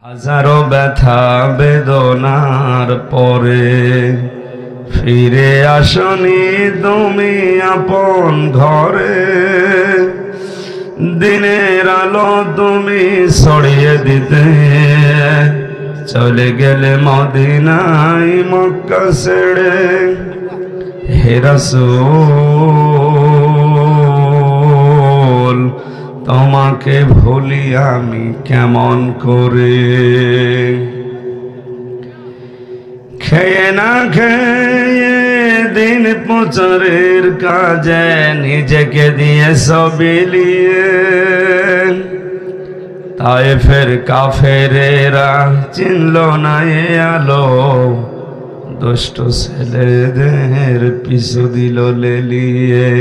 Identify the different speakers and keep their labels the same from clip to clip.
Speaker 1: হাজারো ব্যথা বেদনার পরে ফিরে আসনি তুমি আপন ঘরে। দিনের আলো তুমি ছড়িয়ে দিতে চলে গেলে মদিনায় মক্কা ছেড়ে। হে রাসূল তোমাকে ভুলি আমি কেমন করে। খেয়ে না খেয়ে দিন প্রচারের কাজে নিজেকে দিয়ে বিলিয়ে, তায়েফের কাফেরেরা চিনল না এ আলো, দুষ্ট ছেলেদের পিছু দিল লেলিয়ে।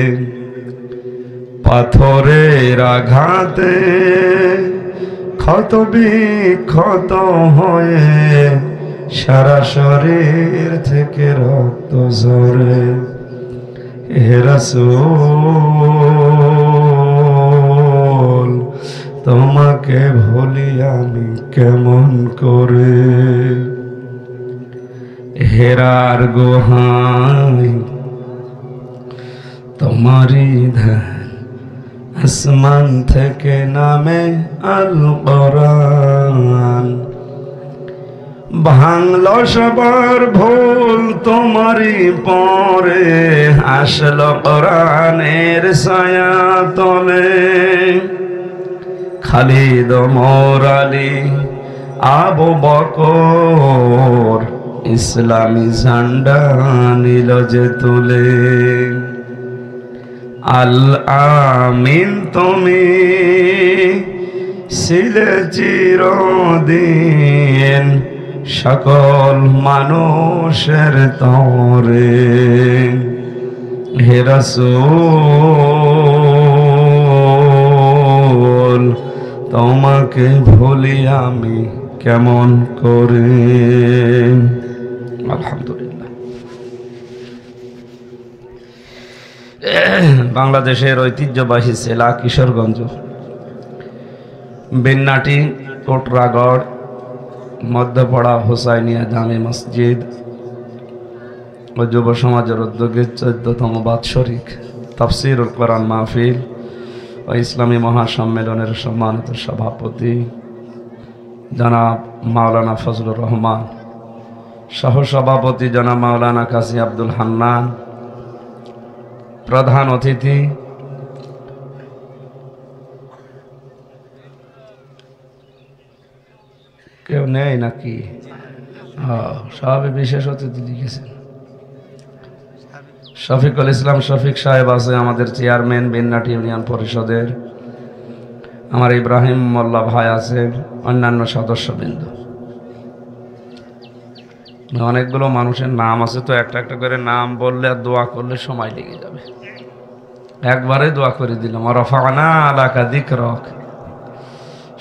Speaker 1: পাথরের আঘাতে ক্ষত বিক্ষত হয়ে সারা শরীর থেকে রক্ত ঝরে। হে রাসূল তোমাকে ভুলি আমি কেমন করে। হেরার গুহায় তোমারই ধ্যান, আসমান থেকে নামে আল কোরআন। ভাঙল সবার ভুল তোমারই পরে, আসলো কোরআনের ছায়া তলে। খালিদ ওমর আলী আবু বকর ইসলামী ঝান্ডা নিল যে তুলে। আল আমিন তুমি ছিলে চিরদিন সকল মানুষের তরে। হে রাসূল তোমাকে ভুলি আমি কেমন করে। আলহামদুলিল্লাহ। বাংলাদেশের ঐতিহ্যবাহী জেলা কিশোরগঞ্জ, বেন্নাটি কোটরাগড় মধ্যপাড়া হোসাইনিয়া জামে মসজিদ ও যুব সমাজের উদ্যোগে 14তম বাৎসরিক তাফসীরুল কোরআন মাহফিল ও ইসলামী মহাসম্মেলনের সম্মানিত সভাপতি জনাব মাওলানা ফজলুর রহমান, সহসভাপতি জনাব মাওলানা কাজী আব্দুল হান্নান, প্রধান অতিথি কেউ নেই নাকি? সবে বিশেষ অতিথি লিখেছেন শফিকুল ইসলাম শফিক সাহেব আছে, আমাদের চেয়ারম্যান বেন্নাটি ইউনিয়ন পরিষদের। আমার ইব্রাহিম মোল্লা ভাই আছেন, অন্যান্য সদস্যবৃন্দ। অনেকগুলো মানুষের নাম আছে, তো একটা একটা করে নাম বললে আর দোয়া করলে সময় লেগে যাবে। একবারে দোয়া করে দিলাম, রফানা আলাকা যিকরাক।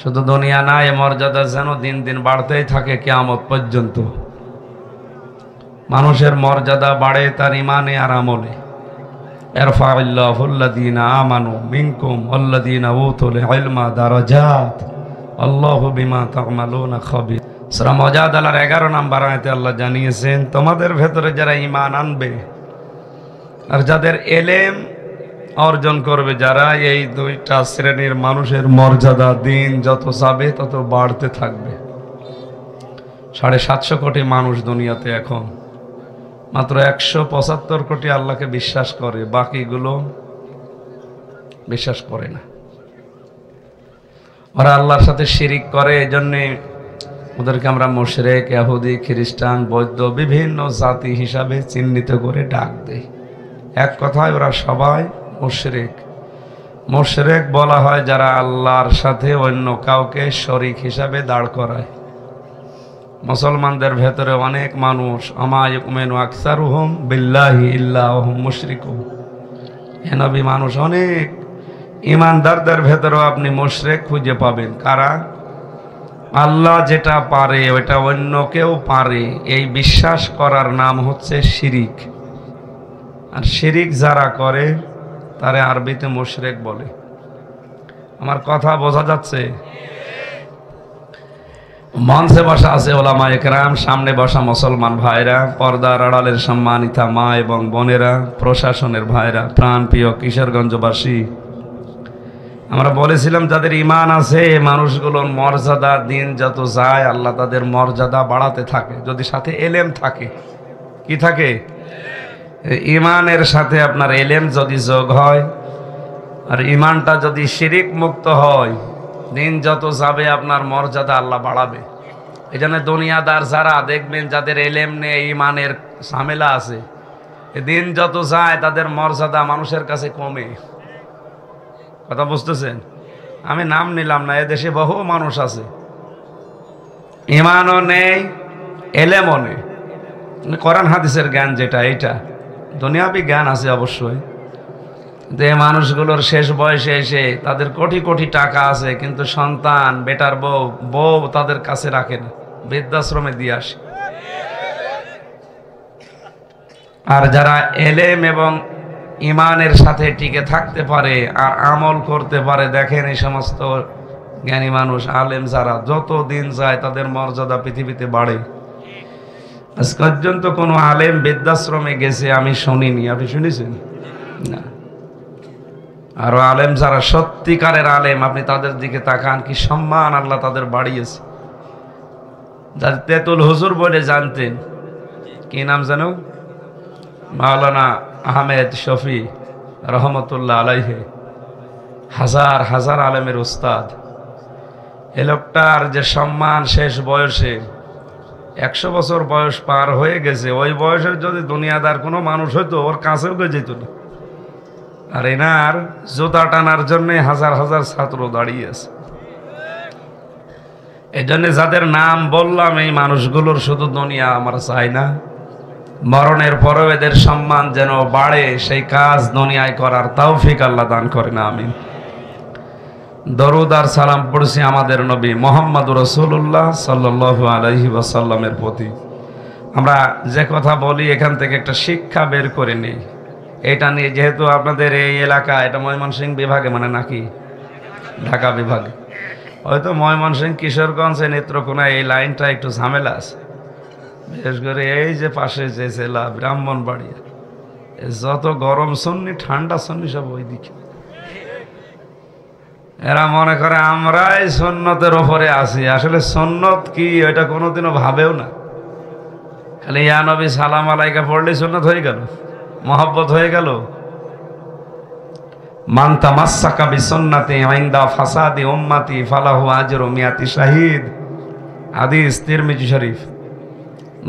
Speaker 1: শুধু দুনিয়া না, এ মর্যাদা যেন দিন দিন বাড়তেই থাকে কিয়ামত পর্যন্ত। মানুষের মর্যাদা বাড়ে তার ইমানে আর আমলে। ইরফাইল্লাহুল্লাযীনা আমানু মিনকুম ওয়াল্লাযীনা উতুল ইলমা দারাজাত আল্লাহু বিমা তা'মালুনা খাবীর। সূরা মুজাদালার 11 নম্বর আয়াতে আল্লাহ জানিয়েছেন, তোমাদের ভেতরে যারা ঈমান আনবে আর যাদের ইলম অর্জন করবে, যারা এই দুইটা শ্রেণীর মানুষের মর্যাদা দিন যত যাবে তত বাড়তে থাকবে। 750 কোটি মানুষ দুনিয়াতে, এখন মাত্র 175 কোটি আল্লাহকে বিশ্বাস করে, বাকিগুলো বিশ্বাস করে না। ওরা আল্লাহর সাথে শিরিক করে, এজন্যে ওদেরকে আমরা মুশরিক, ইহুদি, খ্রিস্টান, বৌদ্ধ বিভিন্ন জাতি হিসাবে চিহ্নিত করে ডাক দেই। এক কথায় ওরা সবাই মুশরিক। মুশরিক বলা হয় যারা আল্লাহর সাথে অন্য কাউকে শরীক হিসাবে দাঁড় করায়। মুসলমানদের ভেতরে অনেক মানুষ আমা ইউমিনু আকসারুহুম বিল্লাহি ইল্লা হুম মুশরিকুন। হে নবী, মানুষ অনেক ইমানদারদের ভেতরেও আপনি মুশরিক খুঁজে পাবেন। কারা? আল্লাহ যেটা পারে ওইটা অন্য কেউ পারে, এই বিশ্বাস করার নাম হচ্ছে শিরিক। আর শিরিক যারা করে তারে আরবিতে মুশরিক বলে। আমার কথা বোঝা যাচ্ছে? মঞ্চে বসা আছে ওলামা একরাম, সামনে বসা মুসলমান ভাইরা, পর্দার আড়ালের সম্মানিতা মা এবং বোনেরা, প্রশাসনের ভাইরা, প্রাণপ্রিয় কিশোরগঞ্জবাসী, আমরা বলেছিলাম যাদের ঈমান আছে মানুষগুলোর মর্যাদা দিন যত যায় আল্লাহ তাদের মর্যাদা বাড়াতে থাকে যদি সাথে এলেম থাকে। কি থাকে? ঈমানের সাথে আপনার এলেম যদি যোগ হয় আর ঈমানটা যদি শিরিক মুক্ত হয়, দিন যত যাবে আপনার মর্যাদা আল্লাহ বাড়াবে। এই জন্য দুনিয়াদার যারা দেখবেন যাদের এলেম নেই, ঈমানের ঝামেলা আছে, দিন যত যায় তাদের মর্যাদা মানুষের কাছে কমে। কথা বুঝতেছেন? আমি নাম নিলাম না, এদেশে বহু মানুষ আছে ঈমানও নেই এলেমও নেই, কোরআন হাদিসের জ্ঞান যেটা এইটা দুনিয়াবি জ্ঞান আছে অবশ্যই, যে মানুষগুলোর শেষ বয়সে এসে তাদের কোটি কোটি টাকা আছে কিন্তু সন্তান বেটার বউ তাদের কাছে রাখে না, বৃদ্ধাশ্রমে দিয়ে আসে। আর যারা এলেম এবং ঈমানের সাথে টিকে থাকতে পারে আর আমল করতে পারে, দেখেন এই সমস্ত জ্ঞানী মানুষ আলেম যারা যত দিন যায় তাদের মর্যাদা পৃথিবীতে বাড়ে। আজ পর্যন্ত কোনো আলেম বৃদ্ধাশ্রমে গেছে আমি শুনিনি, আপনি শুনেছেন? না। আরো আলেম যারা সত্যিকারের আলেম আপনি তাদের দিকে তাকান, কি সম্মান আল্লাহ তাদের বাড়িয়েছে। যার তেতুল হুজুর বলে জানতেন, কি নাম জানো? মাওলানা আহমেদ শফি রহমতুল্লাহ আলাইহে, হাজার হাজার আলেমের উস্তাদ। এ লোকটার যে সম্মান শেষ বয়সে 100 বছর বয়স পার হয়ে গেছে, ওই বয়সের যদি দুনিয়াদার কোনো মানুষ হইতো ওর কাছেও যেত না। আর এনার জুতা টানার জন্য হাজার হাজার ছাত্র দাঁড়িয়ে আছে। এই জন্য যাদের নাম বললাম এই মানুষগুলোর শুধু দুনিয়া আমরা চাই না, মরণের পরেও এদের সম্মান যেন বাড়ে, সেই কাজ দুনিয়ায় করার তৌফিক আল্লাহ দান করেন, আমিন। দরুদ আর সালাম পড়ছি আমাদের নবী মুহাম্মদুর রাসূলুল্লাহ সাল্লাল্লাহু আলাইহি ওয়াসাল্লামের প্রতি। আমরা যে কথা বলি এখান থেকে একটা শিক্ষা বের করে নিই। এটা নিয়ে যেহেতু আপনাদের এই এলাকা, এটা ময়মনসিংহ বিভাগে মানে নাকি ঢাকা বিভাগে, হয়তো ময়মনসিংহ কিশোরগঞ্জ নেত্রকোনা এই লাইনটা একটু ঝামেলা আছে। বিশেষ করে এই যে পাশে যে জেলা ব্রাহ্মণবাড়িয়া, যত গরম সুন্নি ঠান্ডা সুন্নি সব ওই দিকে। এরা মনে করে আমরাই সুন্নতের ওপরে আছি, আসলে সুন্নত কি ওইটা কোনোদিনও ভাবেও না। খালি ইয়া নবী সালাম আলাইকা পড়লে সুন্নত হয়ে গেল, মহব্বত হয়ে গেল। মান তামাসসাকা বিসুন্নতি ইনদা ফাসাদি উম্মতি ফালাহু আজরু মিয়াতি শাহিদ, হাদিস তিরমিজি শরীফ।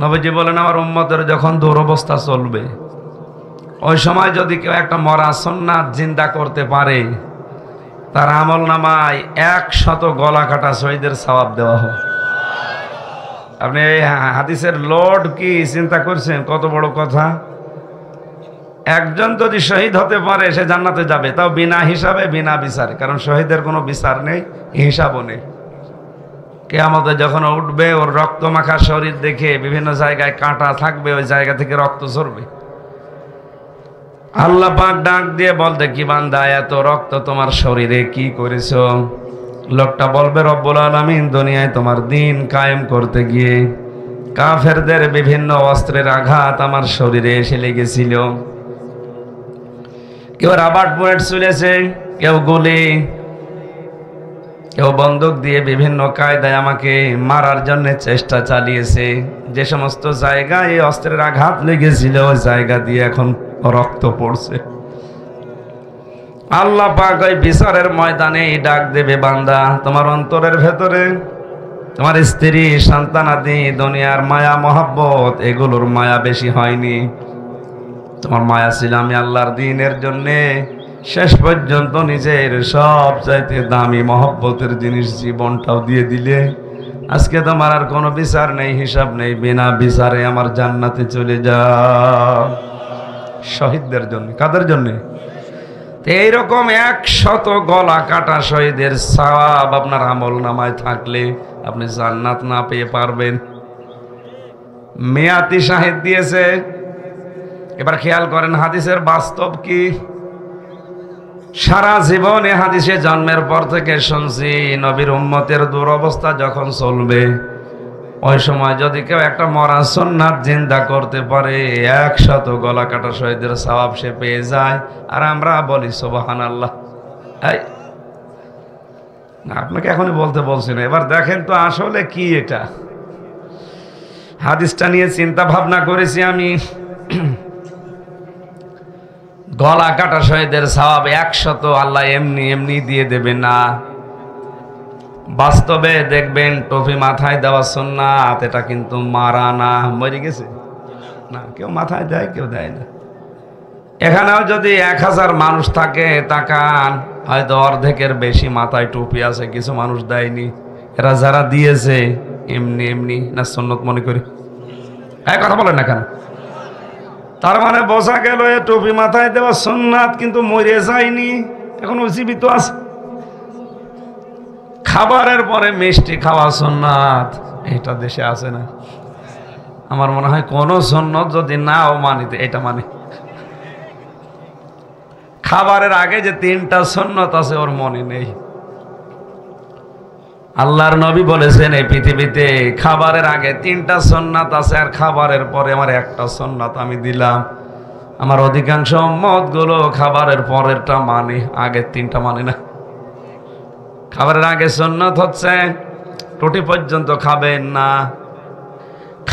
Speaker 1: নবীজি বলেন আমার উম্মতের যখন দুরবস্থা চলবে ওই সময় যদি কেউ একটা মরা সুন্নাত জিন্দা করতে পারে, তার আমল নামায় 100 গলা কাটা শহীদের সওয়াব দেওয়া হয়। আপনি এই হাদিসের লোড কি চিন্তা করছেন? কত বড় কথা। একজন যদি শহীদ হতে পারে সে জান্নাতে যাবে, তাও বিনা হিসাবে বিনা বিচারে, কারণ শহীদের কোনো বিচার নেই, হিসাবও নেই। কিয়ামতে যখন উঠবে ওর রক্ত মাখা শরীর দেখে বিভিন্ন জায়গায় কাঁটা থাকবে, ওই জায়গা থেকে রক্ত ঝরবে। আল্লাহ পাক ডাক দিয়ে বলতে, কি বান্দা এত রক্ত তোমার শরীরে কি করেছো? লোকটা বলবে রব্বুল আলামিন দুনিয়ায় তোমার দিন কায়েম করতে গিয়ে কাফেরদের বিভিন্ন অস্ত্রের আঘাত আমার শরীরে এসে লেগেছিল। কেউ রাবার বুলেট চলেছে, কেউ গুলি, কেউ বন্দুক দিয়ে বিভিন্ন কায়দায় আমাকে মারার জন্য চেষ্টা চালিয়েছে। যে সমস্ত জায়গায় এই অস্ত্রের আঘাত লেগেছিল ওই জায়গা দিয়ে এখন রক্ত পড়ছে। আল্লাহ পাক ওই বিচারের ময়দানে ডাক দেবে, বান্দা তোমার অন্তরের ভেতরে তোমার স্ত্রী সন্তানাদি দুনিয়ার মায়া মহব্বত এগুলোর মায়া বেশি হয়নি, তোমার মায়া ছিল আমি আল্লাহর দ্বীনের জন্যে শেষ পর্যন্ত নিজের সব চাইতে দামি মহব্বতের জিনিস জীবনটাও দিয়ে দিলে। আজকে তোমার আর কোনো বিচার নেই, হিসাব নেই, বিনা বিচারে আমার জান্নাতে চলে যাও। শহীদদের জন্য। কাদের জন্য? এইরকম 100 গলা কাটা শহীদের সওয়াব আপনার আমল নামায় থাকলে আপনি জান্নাত না পেয়ে পারবেন। মেয়াতি শাহিদ দিয়েছে। এবার খেয়াল করেন হাদিসের বাস্তব কি। সারা জীবনে হাদিসে জন্মের পর থেকে শুনছি নবীর উম্মতের দুরবস্থা যখন চলবে ওই সময় যদি কেউ একটা মরা সুন্নাত জিন্দা করতে পারে 100 গলা কাটা শহীদের সওয়াব সে পেয়ে যায়। আর আমরা বলি সুবহানাল্লাহ। এই আপনাকে এখনই বলতে বলছি না, এবার দেখেন তো আসলে কি এটা। হাদিসটা নিয়ে চিন্তা ভাবনা করেছি আমি। গলা কাটা শহীদের সওয়াব 100 আল্লাহ এমনি এমনি দিয়ে দেবে না। বাস্তবে দেখবেন টুপি মাথায় দেওয়া সুন্নাত, এটা কিন্তু মারা না, মরে গেছে না, কেউ মাথায় দেয় কেউ দেয় না। এখানেও যদি 1000 মানুষ থাকে তাকান, হয়তো অর্ধেকের বেশি মাথায় টুপি আছে, কিছু মানুষ দেয়নি। এরা যারা দিয়েছে এমনি এমনি না সুন্নত মনে করি? এক কথা বলেন না কেন? তার মানে বোঝা গেল এ টুপি মাথায় দেওয়া সুন্নাত, কিন্তু মরে যায়নি, এখন জীবিত আছে। খাবারের পরে মিষ্টি খাওয়া সুন্নাত, এটা দেশে আছে না? আমার মনে হয় কোন সুন্নত যদি নাও মানিতে এটা মানে। খাবারের আগে যে 3টা সুন্নত আছে ওর মনে নেই। আল্লাহর নবী বলেছেন এই পৃথিবীতে খাবারের আগে 3টা সুন্নাত আছে, আর খাবারের পরে আমার একটা সুন্নাত আমি দিলাম। আমার অধিকাংশ উম্মত গুলো খাবারের পরেরটা মানে, আগের 3টা মানে না। খাবারের আগে সুন্নাত হচ্ছে রুটি পর্যন্ত খাবেন না।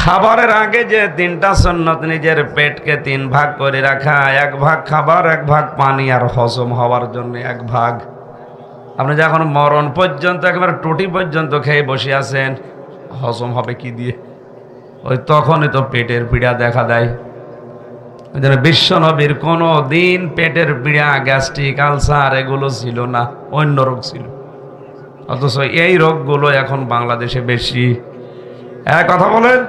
Speaker 1: খাবারের আগে যে 3টা সুন্নাত, নিজের পেটকে 3 ভাগ করে রাখা, 1 ভাগ খাবার, 1 ভাগ পানি, আর হজম হওয়ার জন্য 1 ভাগ। আপনি যখন মরণ পর্যন্ত একেবারে টুটি পর্যন্ত খেয়ে বসে আছেন, হজম হবে কি দিয়ে? ওই তখনই তো পেটের পীড়া দেখা দেয়। ওই জন্য বিশ্ব নবীর কোনো দিন পেটের পীড়া, গ্যাস্ট্রিক, আলসার এগুলো ছিল না, অন্য রোগ ছিল। অথচ এই রোগগুলো এখন বাংলাদেশে বেশি। এক কথা বলেন।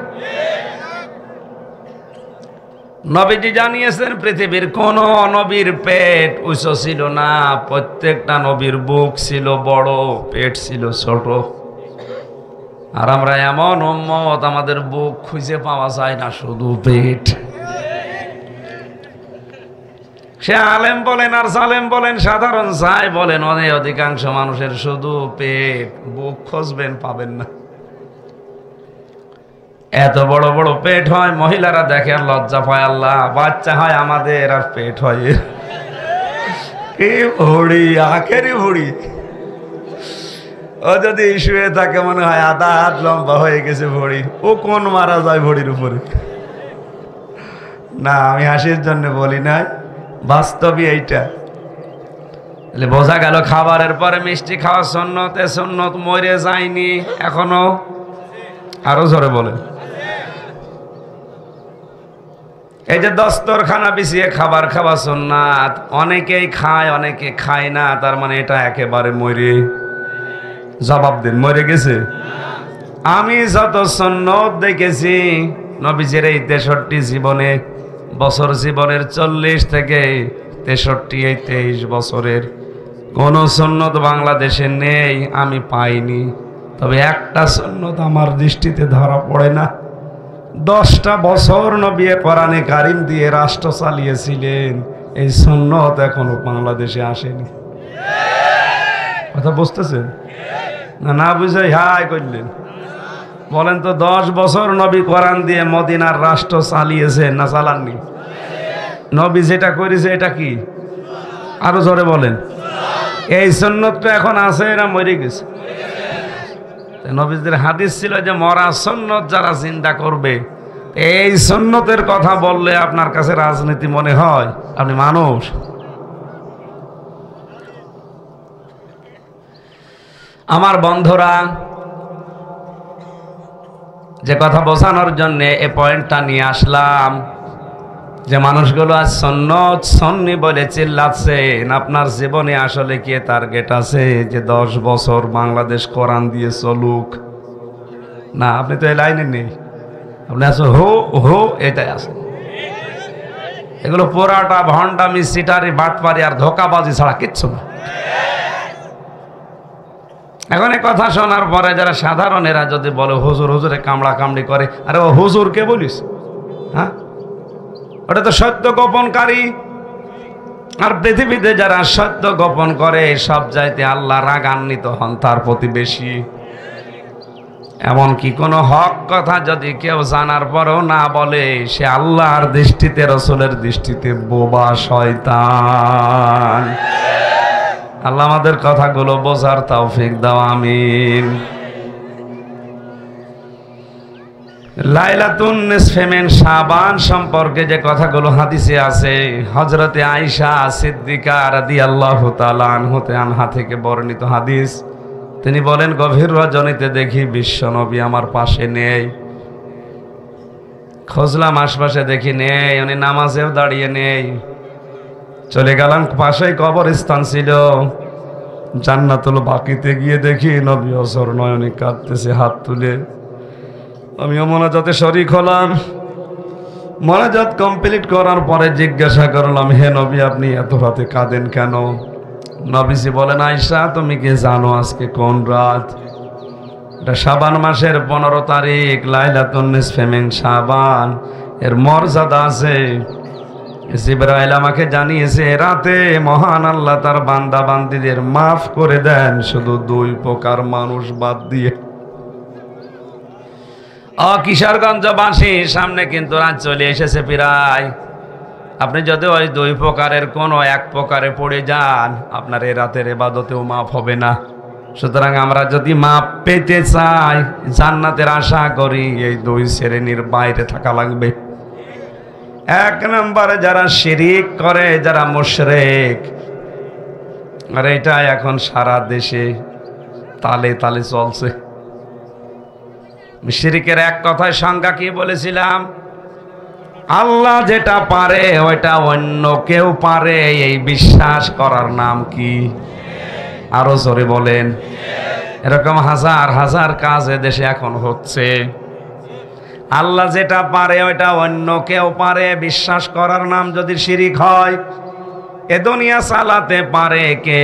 Speaker 1: নবীজি জানিয়েছেন পৃথিবীর কোন নবীর পেট উঁচু ছিল না, প্রত্যেকটা নবীর বুক ছিল বড়, পেট ছিল ছোট। আর আমরা এমন উম্মত, আমাদের বুক খুঁজে পাওয়া যায় না, শুধু পেট। সে আলেম বলেন আর সালেম বলেন, সাধারণ সাই বলেন, অধিকাংশ মানুষের শুধু পেট, বুক খুঁজবেন পাবেন না। এত বড় বড় পেট হয়, মহিলারা দেখে আর লজ্জা পায়, আল্লাহ বাচ্চা হয় আমাদের আর পেট হয় কি ভুড়ি, আখেরি ভুড়ি। ও যদি শুয়ে থাকে মনে হয় আধা হাত লম্বা হয়ে গেছে ভুড়ি। ও কোন মারা যায় ভুড়ির উপরে? না, আমি হাসির জন্য বলি নাই, বাস্তবই এইটা। বোঝা গেল খাবারের পরে মিষ্টি খাওয়া সুন্নত। এ সুন্নত মরে যায়নি এখনো, আরো জোরে বলেন। এই যে দস্তরখানা বিছিয়ে খাবার খাওয়া সুন্নাত, অনেকেই খায় অনেকে খায় না, তার মানে এটা একেবারে মরে। জবাব দিন, মরে গেছে? আমি যত সুন্নত দেখেছি নবীজির এই 63 জীবনে, বছর জীবনের 40 থেকে 63, এই 23 বছরের কোন সুন্নত বাংলাদেশে নেই, আমি পাইনি। তবে একটা সুন্নত আমার দৃষ্টিতে ধরা পড়ে না। 10টা বছর নবী কোরআনে কারিম দিয়ে রাষ্ট্র চালিয়েছিলেন, এই সুন্নত এখনো বাংলাদেশে আসেনি। কথা বুঝতেছেন না? না বুঝে হাই করলেন। বলেন তো, 10 বছর নবী কোরআন দিয়ে মদিনার রাষ্ট্র চালিয়েছেন না চালাননি? নবী যেটা করেছে এটা কি? আরো জোরে বলেন। এই সুন্নতটা এখন আছে না মরে গেছে? নবীদের হাদিস ছিল যে মরা সুন্নত যারা জিন্দা করবে। এই সুন্নতের কথা বললে আপনার কাছে রাজনীতি মনে হয়? আপনি মানুষ। আমার বন্ধুরা, যে কথা বোঝানোর জন্য এই পয়েন্টটা নিয়ে আসলাম, যে মানুষগুলো আজ সুন্নত সুন্নি বলে চিল্লাচ্ছেন, আপনার জীবনে আসলে কি টার্গেট আছে যে 10 বছর বাংলাদেশ কোরআন দিয়ে চলুক? না, আপনি তো এই লাইনে নেই। আপনি আছেন হো হো, এটাই আছে। এগুলো পোড়াটা ভণ্ডামি, সিটারি, বাটপারি আর ধোকাবাজি ছাড়া কিচ্ছু না। এখন এই কথা শোনার পরে যারা সাধারণ, এরা যদি বলে হুজুর হুজুরে কামড়া কামড়ি করে, আরে ও হুজুর কে বলিস? হ্যাঁ, ওটা তো সত্য গোপনকারী। আর পৃথিবীতে যারা সত্য গোপন করে, সব চাইতে আল্লাহ রাগান্বিত হন তার প্রতি বেশি। এমনকি কোনো হক কথা যদি কেউ জানার পরও না বলে, সে আল্লাহর দৃষ্টিতে, রসুলের দৃষ্টিতে বোবা, শয়তান। আল্লাহ আমাদের কথাগুলো বোঝার তৌফিক দাও, আমিন। লাইলাতুন নিসফে মিন শাবান সম্পর্কে যে কথাগুলো হাদিসে আছে, হযরতে আয়েশা সিদ্দিকা রাদিয়াল্লাহু তাআলা আনহা থেকে বর্ণিত হাদিস। তিনি বলেন, গভীর রজনীতে দেখি বিশ্ব নবী আমার পাশে নেই। খুঁজলাম আশপাশে, দেখি নেই, উনি নামাজেও দাঁড়িয়ে নেই। চলে গেলাম, পাশেই কবরস্থান ছিল। জান্নাতুল বাকিতে গিয়ে দেখি নবী অঝর নয়নে কাঁদতেছে হাত তুলে। আমিও মোনাজাতে শরীক হলাম। মোনাজাত কমপ্লিট করার পরে জিজ্ঞাসা করলাম, হে নবী, আপনি এত রাতে কাঁদেন কেন? নবীজি বলেন, আয়েশা, তুমি কি জানো আজকে কোন রাত? এটা শাবান মাসের 15 তারিখ, লাইলাতুন নিসফে মিন শাবান। এর মর্যাদা আছে। জিবরাইল আমাকে জানিয়েছে, রাতে মহান আল্লাহ তার বান্দা বান্দীদের মাফ করে দেন, শুধু 2 প্রকার মানুষ বাদ দিয়ে। কিশোরগঞ্জবাসী, সামনে কিন্তু রাত চলে এসেছে প্রায়। আপনি যদি ওই 2 প্রকারের কোনো 1 প্রকারে পড়ে যান, আপনার এই রাতের ইবাদতেও মাফ হবে না। সুতরাং আমরা যদি মাপ পেতে চাই, জান্নাতের আশা করি, এই 2 শ্রেণীর বাইরে থাকা লাগবে। 1 নম্বরে যারা শিরিক করে, যারা মুশরিক। আর এটা এখন সারা দেশে তালে তালে চলছে। শিরিকের এক কথায় সংজ্ঞা কি বলেছিলাম? আল্লাহ যেটা পারে ওইটা অন্য কেউ পারে, এই বিশ্বাস করার নাম কি? আরো জোরে বলেন। এরকম হাজার হাজার কাজ দেশে এখন হচ্ছে। আল্লাহ যেটা পারে ওইটা অন্য কেউ পারে, বিশ্বাস করার নাম যদি শিরিক হয়। এ দুনিয়া চালাতে পারে কে?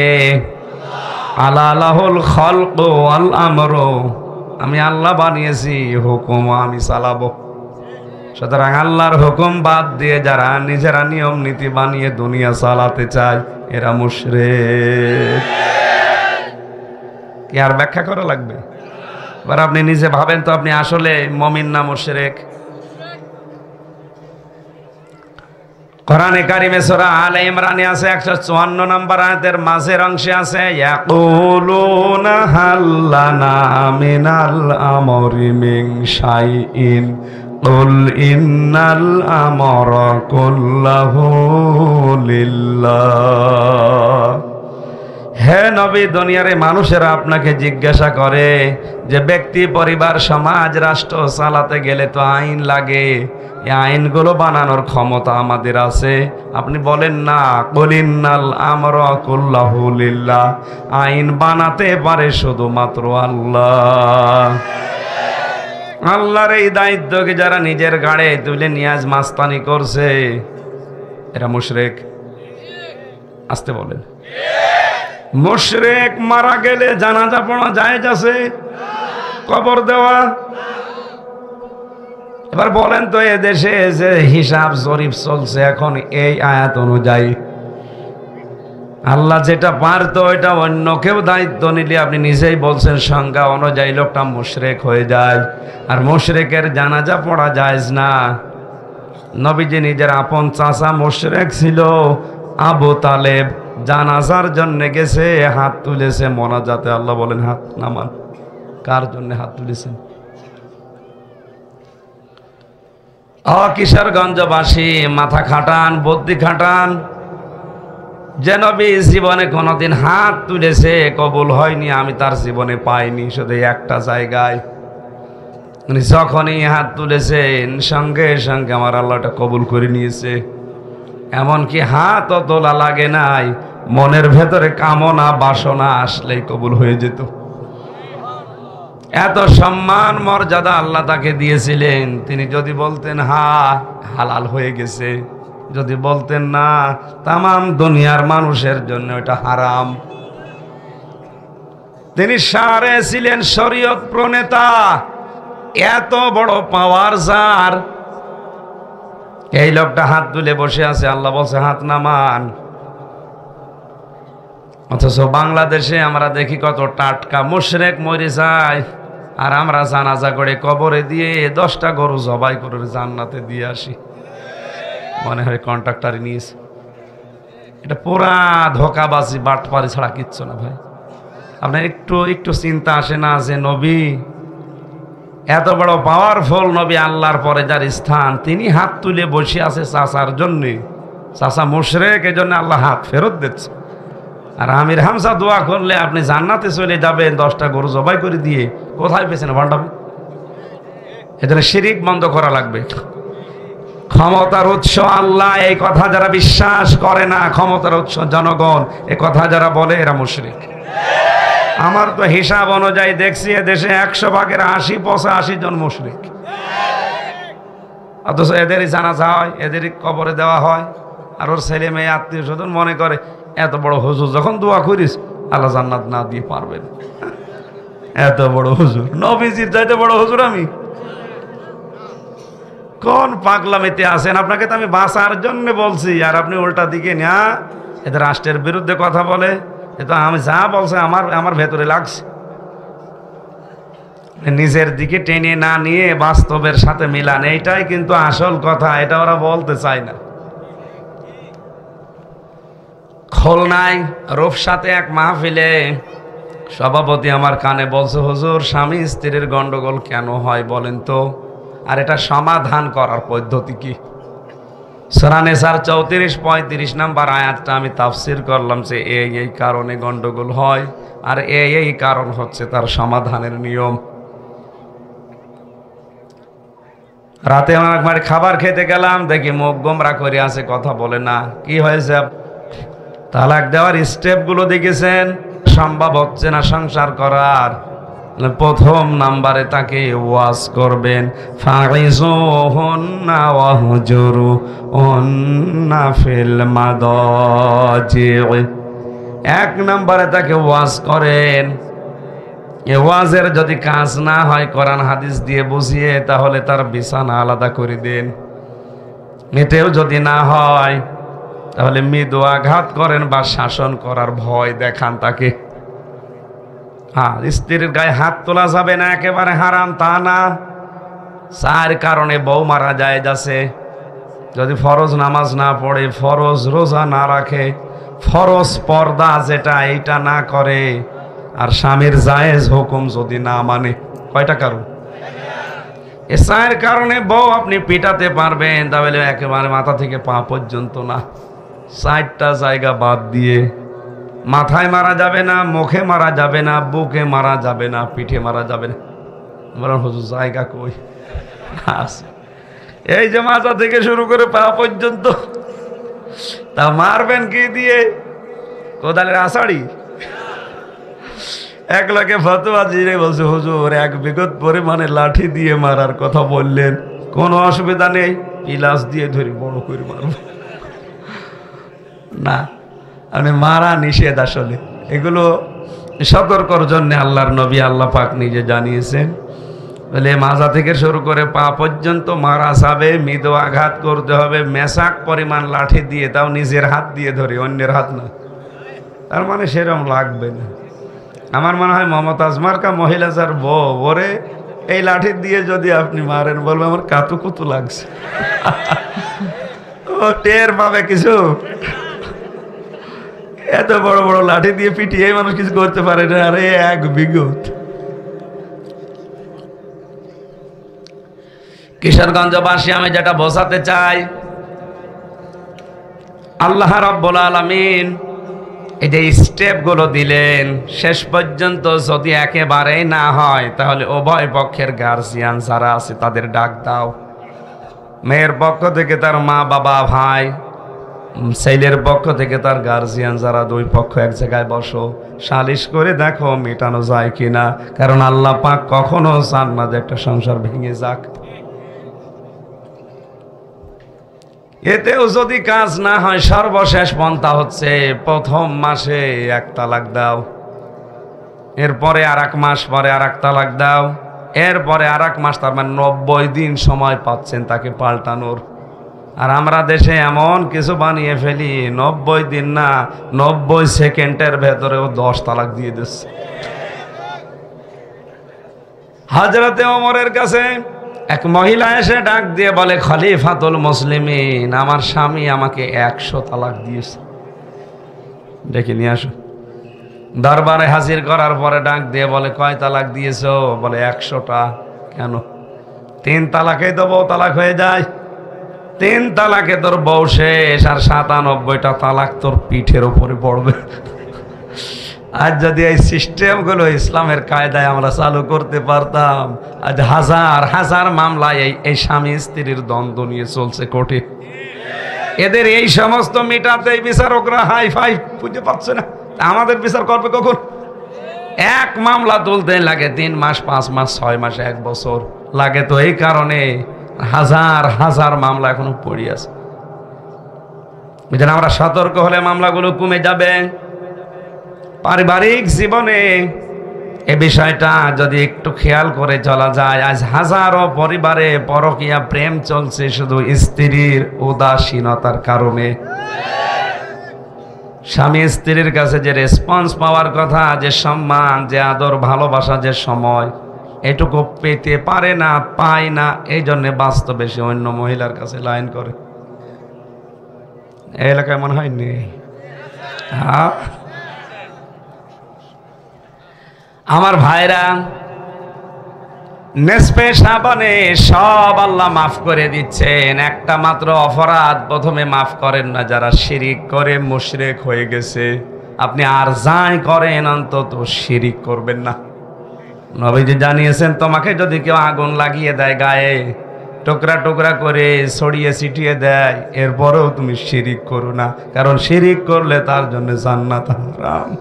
Speaker 1: আলাহুল খালকু ওয়াল আমরু। আমি আল্লাহ বানিয়েছি, হুকুম আমি চালাবো। সুতরাং আল্লাহর হুকুম বাদ দিয়ে যারা নিজেরা নিয়ম নীতি বানিয়ে দুনিয়া চালাতে চায়, এরা মুশরিক। কি আর ব্যাখ্যা করা লাগবে? এবার আপনি নিজে ভাবেন তো, আপনি আসলে মুমিন না মুশরিক? কোরআনে কারিমে সূরা আলে ইমরানে আছে 154 নম্বর আয়াতের মাঝের অংশে আছে, ইয়াকুলুনা হাল্লানা মিনাল আমরি মিন শাইইন কুল ইন্নাল আমরা কুল্লাহু লিল্লাহ। হে নবী, দুনিয়ার মানুষেরা আপনাকে জিজ্ঞাসা করে যে ব্যক্তি, পরিবার, সমাজ, রাষ্ট্র চালাতে গেলে তো আইন লাগে। এই আইনগুলো বানানোর ক্ষমতা আমাদের আছে। আপনি বলেন না, কুল ইন্নাল আমরা কুল্লাহু লিল্লাহ। আইন বানাতে পারে শুধুমাত্র আল্লাহ। আল্লাহর এই দায়িত্বকে যারা নিজের ঘাড়ে তুলে নিয়ে আজ মাস্তানি করছে, এরা মুশরিক। আসতে বলেন। মুশরিক মারা গেলে জানাজা পড়া জায়েজ আছে? কবর দেওয়া? এবার বলেন তো, এ দেশে যে হিসাব জরিপ চলছে এখন এই আয়াত অনুযায়ী, আল্লাহ যেটা পারতো ওইটা অন্য কেউ দায়িত্ব নিলে, আপনি নিজেই বলছেন সংজ্ঞা অনুযায়ী লোকটা মুশরিক হয়ে যায়। আর মুশরিকের জানাজা পড়া জায়েজ না। নবীজি নিজের আপন চাচা মুশরিক ছিল, আবু তালেব, জানাজার জন্য গেছে, হাত তুলেছে মোনাজাতে। আল্লাহ বলেন, হাত নামান। কার জন্য হাত তুলেছেন? কিশোরগঞ্জবাসী, মাথা খাটান, বুদ্ধি খাটান। যে নবী জীবনে কোনোদিন হাত তুলেছে, কবুল হয়নি, আমি তার জীবনে পাইনি। শুধু একটা জায়গায় উনি যখনই হাত তুলেছেন, সঙ্গে সঙ্গে আমার আল্লাহটা কবুল করে নিয়েছে। এমনকি হাতও তোলা লাগে নাই, মনের ভেতরে কামনা বাসনা আসলেই কবুল হয়ে যেত। এত সম্মান মর্যাদা আল্লাহ তাকে দিয়েছিলেন। তিনি যদি বলতেন হা, হালাল হয়ে গেছে। যদি বলতেন না, তামাম দুনিয়ার মানুষের জন্য এটা হারাম। তিনি সারে ছিলেন শরীয়ত প্রণেতা। এত বড় পাওয়ার যার, এই লোকটা হাত তুলে বসে আছে, আল্লাহ বলছে হাত নামান। অথচ বাংলাদেশে আমরা দেখি কত টাটকা মুশরিক মরে যায়, আর আমরা জানাজা করে কবরে দিয়ে 10টা গরু জবাই করে জান্নাতে দিয়ে আসি, মনে হয় কন্ট্রাক্টর নিয়েছে। এটা পুরা ধোকাবাজি বাটপারি ছাড়া কিচ্ছু না ভাই। আপনার একটু একটু চিন্তা আসে না যে নবী এত বড় পাওয়ারফুল নবী, আল্লাহর পরে যার স্থান, তিনি হাত তুলে বসে আছে চাচার জন্যে, চাচা মুশরিক, এই জন্য আল্লাহ হাত ফেরত দিচ্ছে। আর আমির হামজা দোয়া করলে আপনি জান্নাতে চলে যাবেন 10টা গরু জবাই করে দিয়ে, কোথায় পেয়েছেন ভান্ডাবে? এজন্য শিরিক বন্ধ করা লাগবে। ক্ষমতার উৎস আল্লাহ, এই কথা যারা বিশ্বাস করে না, ক্ষমতার উৎস জনগণ, এ কথা যারা বলে এরা মুশরিক। আমার তো হিসাব অনুযায়ী দেখছি দেশে 100 ভাগের 80-85 জন মুশরিক, অথচ এদেরই জানাজা হয়, এদেরই কবরে দেওয়া হয়। আর ওর ছেলে মেয়ে আত্মীয় স্বজন মনে করে এত বড় হুজুর যখন দোয়া করিস আল্লাহ জান্নাত না দিয়ে পারবেন। এত বড় হুজুর, নবীজির চাইতে বড় হুজুর আমি? কোন পাগলামিতে আছেন? আপনাকে তো আমি বাঁচার জন্য বলছি, আর আপনি উল্টা দিকে না এদের রাষ্ট্রের বিরুদ্ধে কথা বলে। এ তো আমি যা বলছে আমার ভেতরে লাগছে। নিজের দিকে টেনে না নিয়ে বাস্তবের সাথে মিলান, এইটাই কিন্তু আসল কথা। এটা ওরা বলতে চায় না। খুলনায় রূপসাতে এক মাহফিলে সভাপতি আমার কানে বলছে, হুজুর স্বামী স্ত্রীর গন্ডগোল কেন হয় বলেন তো, আর এটা সমাধান করার পদ্ধতি কি? সূরা নিসার 34-35 নম্বর আয়াতটা আমি তাফসীর করলাম যে এই কারণে গন্ডগোল হয়, আর এই কারণ হচ্ছে তার সমাধানের নিয়ম। রাতে আমার একবার খাবার খেতে গেলাম, দেখি মুখ গোমরা করে আছে, কথা বলে না। কি হয়েছে? তালাক দেওয়ার স্টেপগুলো দেখেছেন? সম্ভব হচ্ছে না সংসার করার। প্রথম নাম্বারে তাকে ওয়াজ করবেন, ফাইজুহুন্না ওয়াহজুরুহুন্না ফিল মাদাজি। 1 নাম্বারে তাকে ওয়াজ করেন। এ ওয়াজের যদি কাজ না হয় কোরআন হাদিস দিয়ে বুঝিয়ে, তাহলে তার বিছানা আলাদা করে দেন। এতেও যদি না হয় তাহলে মৃদু আঘাত করেন বা শাসন করার ভয় দেখান তাকে। হ্যাঁ, স্ত্রীর গায়ে হাত তোলা যাবে না, একেবারে হারাম তা না। 4 কারণে বউ মারা যায় যাচ্ছে। যদি ফরজ নামাজ না পড়ে, ফরজ রোজা না রাখে, ফরজ পর্দা যেটা এইটা না করে, আর স্বামীর জায়েজ হুকুম যদি না মানে। কয়টা কারণ? এ 4 কারণে বউ আপনি পিটাতে পারবেন, তাহলে একেবারে মাথা থেকে পা পর্যন্ত না, 4টা জায়গা বাদ দিয়ে। মাথায় মারা যাবে না, মুখে মারা যাবে না, বুকে মারা যাবে না, পিঠে মারা যাবে না। বলেন হুজুর জায়গা কই? আছে, এই যে মাথা থেকে শুরু করে পা পর্যন্ত। তা মারবেন কি দিয়ে? কোদালের আষাঢ়ি? 1 লাখে ফতোয়া দিয়ে বলছে, হুজুর 1 বিঘত পরিমাণে লাঠি দিয়ে মারার কথা বললেন, কোনো অসুবিধা নেই, পিলাস দিয়ে ধরে বড় করে মারব না। মানে মারা নিষেধ। আসলে এগুলো সতর্কর জন্য আল্লাহর নবী আল্লাহ পাক নিজে জানিয়েছেন। বলে মাজা থেকে শুরু করে পা পর্যন্ত মারা যাবে, মৃদু আঘাত করতে হবে, মেশাক পরিমাণ লাঠি দিয়ে, তাও নিজের হাত দিয়ে ধরে, অন্যের হাত না। তার মানে সেরকম লাগবে না। আমার মনে হয় মমতাজ মার্কা মহিলা যার বউ, ওরে এই লাঠি দিয়ে যদি আপনি মারেন, বলবে আমার কাতু কুতু লাগছে। ও টের পাবে কিছু? এত বড় বড় লাঠি দিয়ে পিটিয়ে মানুষ কিছু করতে পারে না। আরে 1 বিঘত। কিশোরগঞ্জবাসী আমি যেটা বোঝাতে চাই, আল্লাহ রাব্বুল আলামিন এই যে স্টেপগুলো দিলেন, শেষ পর্যন্ত যদি একেবারেই না হয়, তাহলে উভয় পক্ষের গার্জিয়ান যারা আছে তাদের ডাক দাও। মেয়ের পক্ষ থেকে তার মা বাবা ভাই, ছেলের পক্ষ থেকে তার গার্জিয়ান যারা, 2 পক্ষ এক জায়গায় বসো, সালিশ করে দেখো মেটানো যায় কিনা। কারণ আল্লাহ পাক কখনো চান না যে একটা সংসার ভেঙে যাক। এতেও যদি কাজ না হয়, সর্বশেষ পন্থা হচ্ছে প্রথম মাসে 1 তালাক দাও, এরপরে আর 1 মাস পরে আর 1 তালাক দাও, এরপরে আর 1 মাস, তার মানে 90 দিন সময় পাচ্ছেন তাকে পাল্টানোর। আর আমরা দেশে এমন কিছু বানিয়ে ফেলি, 90 দিন না, 90 সেকেন্ডের ভেতরেও 10 তালাক দিয়ে দিচ্ছে। হযরতে ওমরের কাছে এক মহিলা এসে ডাক দিয়ে বলে, খলিফাতুল মুসলিমিন, আমার স্বামী আমাকে 100 তালাক দিয়েছে, ডেকে নিয়ে আসো। দরবারে হাজির করার পরে ডাক দিয়ে বলে, কয় তালাক দিয়েছো? বলে 100টা। কেন? 3 তালাকেই তো বউ তালাক হয়ে যায়। 3 তালাকে তোর বউ শেষ, আর 97টা তালাক তোর পিঠের উপরে পড়বে। আজ যদি এই সিস্টেমগুলো ইসলামের কায়দায় আমরা চালু করতে পারতাম, আজ হাজার হাজার মামলায় এই স্বামী স্ত্রীর দ্বন্দ্ব নিয়ে চলছে কোর্টে। এদের এই সমস্ত মিটাতে বিচারকরা হাই ফাই খুঁজে পাচ্ছে না। আমাদের বিচার করবে কখন? এক মামলা তুলতে লাগে 3 মাস, 5 মাস, 6 মাস, 1 বছর লাগে। তো এই কারণে হাজার হাজার মামলা এখনো পড়ে আছে। আমরা সতর্ক হলে মামলাগুলো কমে যাবে। পারিবারিক জীবনে এ বিষয়টা যদি একটু খেয়াল করে চলা যায়, আজ হাজারো পরিবারে পরকীয়া প্রেম চলছে শুধু স্ত্রীর উদাসীনতার কারণে। স্বামী স্ত্রীর কাছে যে রেসপন্স পাওয়ার কথা, যে সম্মান, যে আদর, ভালোবাসা, যে সময়, এটুকু পেতে পারে না, পায় না। এই জন্য বাস্তবে সে অন্য মহিলার কাছে লাইন করে। এই এলাকায় মনে হয় নেই। হ্যাঁ, আমার ভাইরা, নেসপে সাবানে সব আল্লাহ মাফ করে দিচ্ছেন। একটা মাত্র অপরাধ প্রথমে মাফ করেন না, যারা শিরিক করে মুশরিক হয়ে গেছে। আপনি আর যাই করেন অন্তত শিরিক করবেন না। নবীজি জানিয়েছেন, তোমাকে যদি কেউ আগুন লাগিয়ে দেয় গায়ে, টুকরা টুকরা করে ছড়িয়ে ছিটিয়ে দেয়, এরপরেও তুমি শিরিক করো না, কারণ শিরিক করলে তার জন্য জান্নাত হারাম।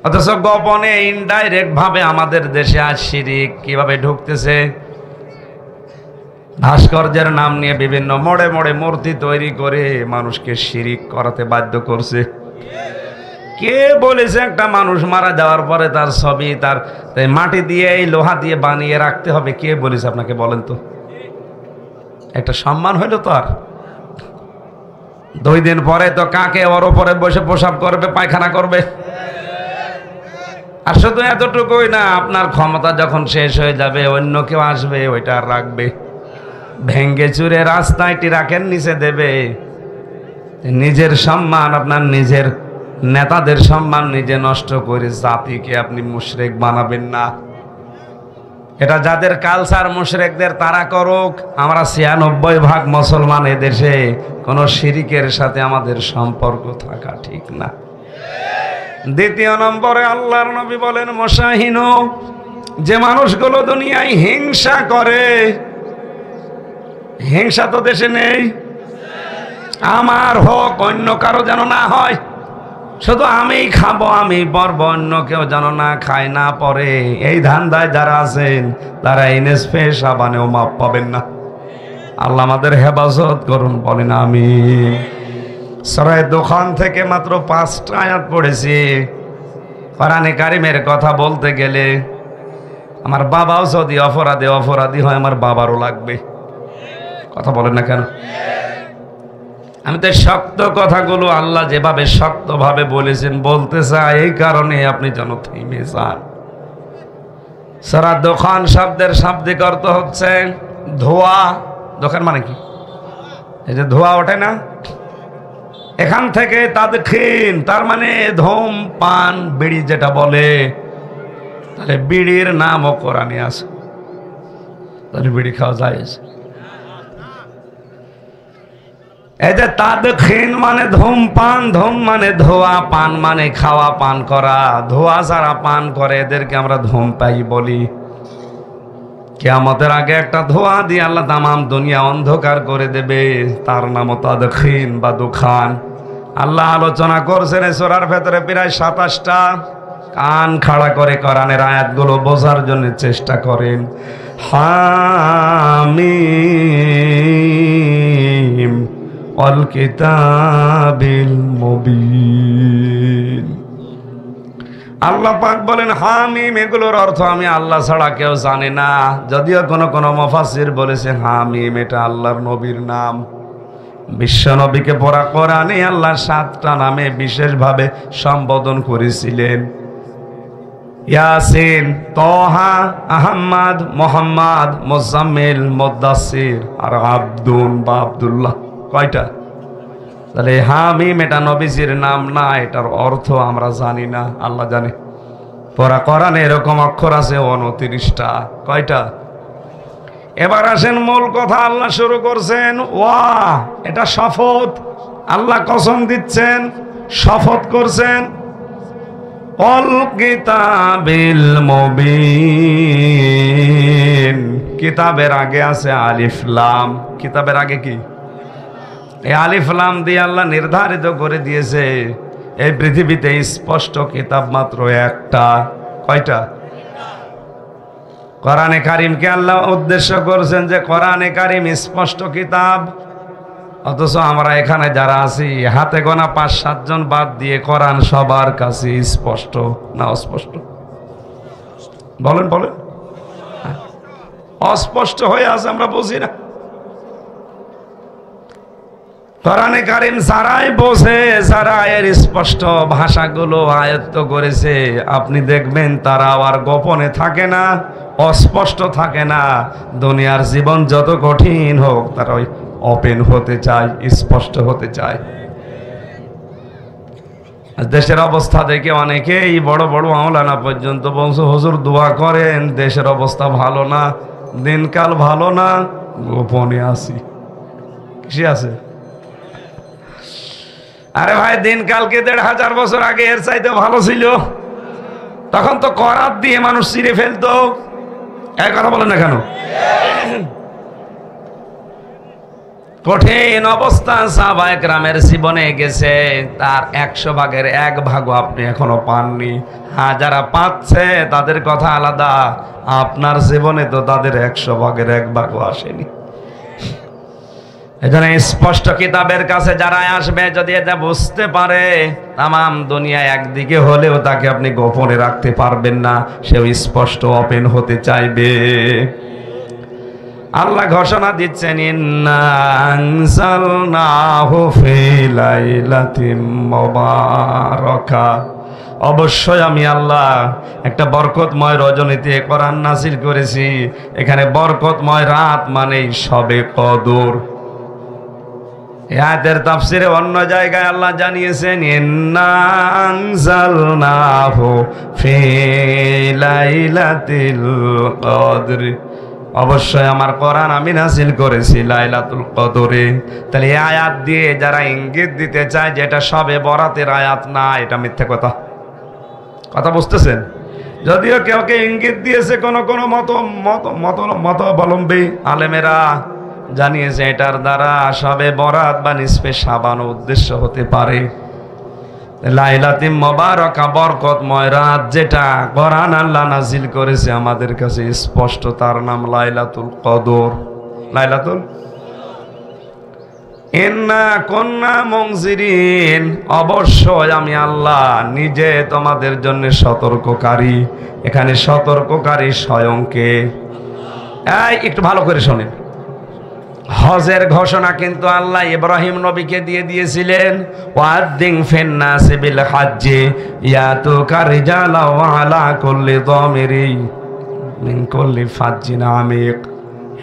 Speaker 1: অথচ গোপনে ইনডাইরেক্ট ভাবে আমাদের দেশে আজ শিরিক কিভাবে ঢুকতেছে। ভাস্কর্যের নাম নিয়ে বিভিন্ন মোড়ে মোড়ে মূর্তি তৈরি করে মানুষকে শিরিক করাতে বাধ্য করছে। কে বলেছে একটা মানুষ মারা যাওয়ার পরে তার ছবি, তার মাটি দিয়ে, এই লোহা দিয়ে বানিয়ে রাখতে হবে? কে বলেছে আপনাকে বলেন তো? একটা সম্মান হইলো তো। আর 2 দিন পরে তো কাকে ওর উপরে বসে প্রসাব করবে, পায়খানা করবে। আর শুধু এতটুকুই না, আপনার ক্ষমতা যখন শেষ হয়ে যাবে, অন্য কেউ আসবে, ওইটা আর রাখবে, ভেঙ্গে চুরে রাস্তায় ট্রাকের নিচে দেবে। নিজের সম্মান, আপনার নিজের নেতাদের সম্মান নিজে নষ্ট করে জাতিকে আপনি মুশরিক বানাবেন না। এটা যাদের কালচার মুশরিকদের, তারা করুক। আমরা 96% মুসলমান এদেশে, কোনো শিরিকের সাথে আমাদের সম্পর্ক থাকা ঠিক না। দ্বিতীয় নম্বরে আল্লাহর নবী বলেন, মুশাহিনু, যে মানুষগুলো দুনিয়ায় হিংসা করে, হিংসা তো দেশে নেই। আমার হোক, অন্য কারো যেন না হয়, শুধু আমি খাবো, আমি পরব, অন্য কেউ যেন না খায়, না পরে। এই ধান্দায় যারা আছেন, তারা নেসপে সাবানেও মাপ পাবেন না। আল্লাহ আমাদের হেফাজত করুন, বলেন আমিন। সূরা দুখান থেকে মাত্র 5টা আয়াত পড়েছি। কোরআনে কারিমের কথা বলতে গেলে আমার বাবাও যদি অপরাধী হয়, আমার বাবারও লাগবে। কথা বলেন না কেন? আমি তো শক্ত কথাগুলো আল্লাহ যেভাবে শক্তভাবে বলেছেন বলতে চাই, এই কারণে আপনি যেন থেমে যান। সূরা দুখান শব্দের শাব্দিক অর্থ হচ্ছে ধোঁয়া। দোকান মানে কি? এই যে ধোঁয়া ওঠে না, এখান থেকে তাদখিন, তার মানে ধূমপান, বিড়ি যেটা বলে। তাহলে বিড়ির নামও কোরআনে আছে, তাহলে বিড়ি খাওয়া যায়। এই যে তাদখিন মানে ধূমপান, ধূম মানে ধোয়া, পান মানে খাওয়া, পান করা। ধোয়া যারা পান করে এদেরকে আমরা ধূমপায়ী বলি। কিয়ামতের আগে একটা ধোঁয়া দিয়ে আল্লাহ তামাম দুনিয়া অন্ধকার করে দেবে, তার নামও তাদখিন বা দুখান। আল্লাহ আলোচনা করছেন সূরার ভেতরে প্রায় 27টা। কান খাড়া করে কোরআনের আয়াতগুলো বোঝার জন্য চেষ্টা করেন। হামিম ওয়াল কিতাবিল মুবিন। আল্লাহ পাক বলেন হামিম, এগুলোর অর্থ আমি আল্লাহ ছাড়া কেউ জানে না। যদিও কোন মুফাসসির বলেছে হামিম এটা আল্লাহর নবীর নাম। বিশ্ব নবীকে পড়া কোরআনে আল্লাহ 7টা নামে বিশেষভাবে সম্বোধন করেছিলেন। ইয়াসিন, তহা, আহম্মদ, মোহাম্মদ, মুজাম্মিল, মুদ্দাসির আর আব্দুন বা আব্দুল্লাহ। কয়টা? তাহলে হামিম এটা নবীজির নাম না, এটার অর্থ আমরা জানি না, আল্লাহ জানে। পরা কোরআনে এরকম অক্ষর আছে 29টা। কয়টা? এবার আসেন মূল কথা। আল্লাহ শুরু করছেন ওয়াহ, এটা শপথ। আল্লাহ কসম দিচ্ছেন, শপথ করছেন। অল কিতাবিল মুবিন, কিতাবের আগে আছে আলিফ লাম। কিতাবের আগে কি? এই আলিফ লাম দিয়ে আল্লাহ নির্ধারিত করে দিয়েছে এই পৃথিবীতে স্পষ্ট কিতাব মাত্র একটা। কয়টা? কোরআনে কারিমকে আল্লাহ উদ্দেশ্য করছেন যে কোরআনে কারিম স্পষ্ট কিতাব। অথচ আমরা এখানে যারা আছি হাতে গোনা 5-7 জন বাদ দিয়ে কোরআন সবার কাছে স্পষ্ট না অস্পষ্ট? বলেন বলেন। অস্পষ্ট হয়ে আছে, আমরা বুঝি না। কোরআনে কারিম যারাই বোঝে, যারা এর স্পষ্ট ভাষাগুলো আয়ত্ত করেছে, আপনি দেখবেন তারা আর গোপনে থাকে না, অস্পষ্ট থাকে না। দুনিয়ার জীবন যত কঠিন হোক, তারা ওই ওপেন হতে চায়, স্পষ্ট হতে চায়। দেশের অবস্থা দেখে অনেকেই বড় বড় মাওলানা পর্যন্ত বলছে, হুজুর দোয়া করেন, দেশের অবস্থা ভালো না, দিনকাল ভালো না, গোপনে আছি। কিসে আছে? আরে ভাই, দিনকালকে 1500 বছর আগে এর চাইতে ভালো ছিল। তখন তো করাত দিয়ে মানুষ ছিঁড়ে ফেলতো। এক কথা বলেন না কেন? কঠিন অবস্থা সাহাবায়ে কেরামের জীবনে গেছে, তার 100 ভাগের 1 ভাগও আপনি এখনো পাননি। হ্যাঁ, যারা পাচ্ছে তাদের কথা আলাদা, আপনার জীবনে তো তাদের 100 ভাগের 1 ভাগও আসেনি। এজন্য স্পষ্ট কিতাবের কাছে যারা আসবে, যদি এটা বুঝতে পারে তামাম দুনিয়া একদিকে হলেও তাকে আপনি গোপনে রাখতে পারবেন না, সেও স্পষ্ট ওপেন হতে চাইবে। আল্লাহ ঘোষণা দিচ্ছেন, ইন্না আনজালনাহু ফি লাইলাতিন মুবারাকা, অবশ্যই আমি আল্লাহ একটা বরকতময় রজনীতে কোরআন নাযিল করেছি। এখানে বরকতময় রাত মানেই শবে কদর। এই আয়াতের তাফসিরে অন্য জায়গায় আল্লাহ জানিয়েছেন, ইন্না আনজালনাহু ফি লাইলাতিল কদর, অবশ্যই আমার কোরআন আমি নাযিল করেছি লাইলাতুল কদরে। তাহলে এই আয়াত দিয়ে যারা ইঙ্গিত দিতে চায় যে এটা শবে বরাতের আয়াত না, এটা মিথ্যা কথা। কথা বুঝতেছেন? যদিও কেউ কেউ ইঙ্গিত দিয়েছে, কোন কোন মতাবলম্বী আলেমেরা জানিয়েছে এটার দ্বারা শবে বরাত বা নিসফে শাবান উদ্দেশ্য হতে পারে। লাইলাতুল মুবারাকা, বরকতময় রাত, যেটা কোরআন আল্লাহ নাযিল করেছে আমাদের কাছে স্পষ্ট, তার নাম লাইলাতুল কদর। লাইলাতুল, ইন্না কুন্না মুনজিরিন, অবশ্যই আমি আল্লাহ নিজে তোমাদের জন্য সতর্ককারী। এখানে সতর্ককারী স্বয়ং কে? একটু ভালো করে শোনেন। হজের ঘোষণা কিন্তু আল্লাহ ইব্রাহিম নবীকে দিয়ে দিয়েছিলেন, ওয়াদ্দিন ফিন্নাসি বিল হাজ্জি ইয়াতুকা রিজালা ওয়া আলা কুল্লি দামিরি মিন কুল্লি ফাজ্জিন আমিক।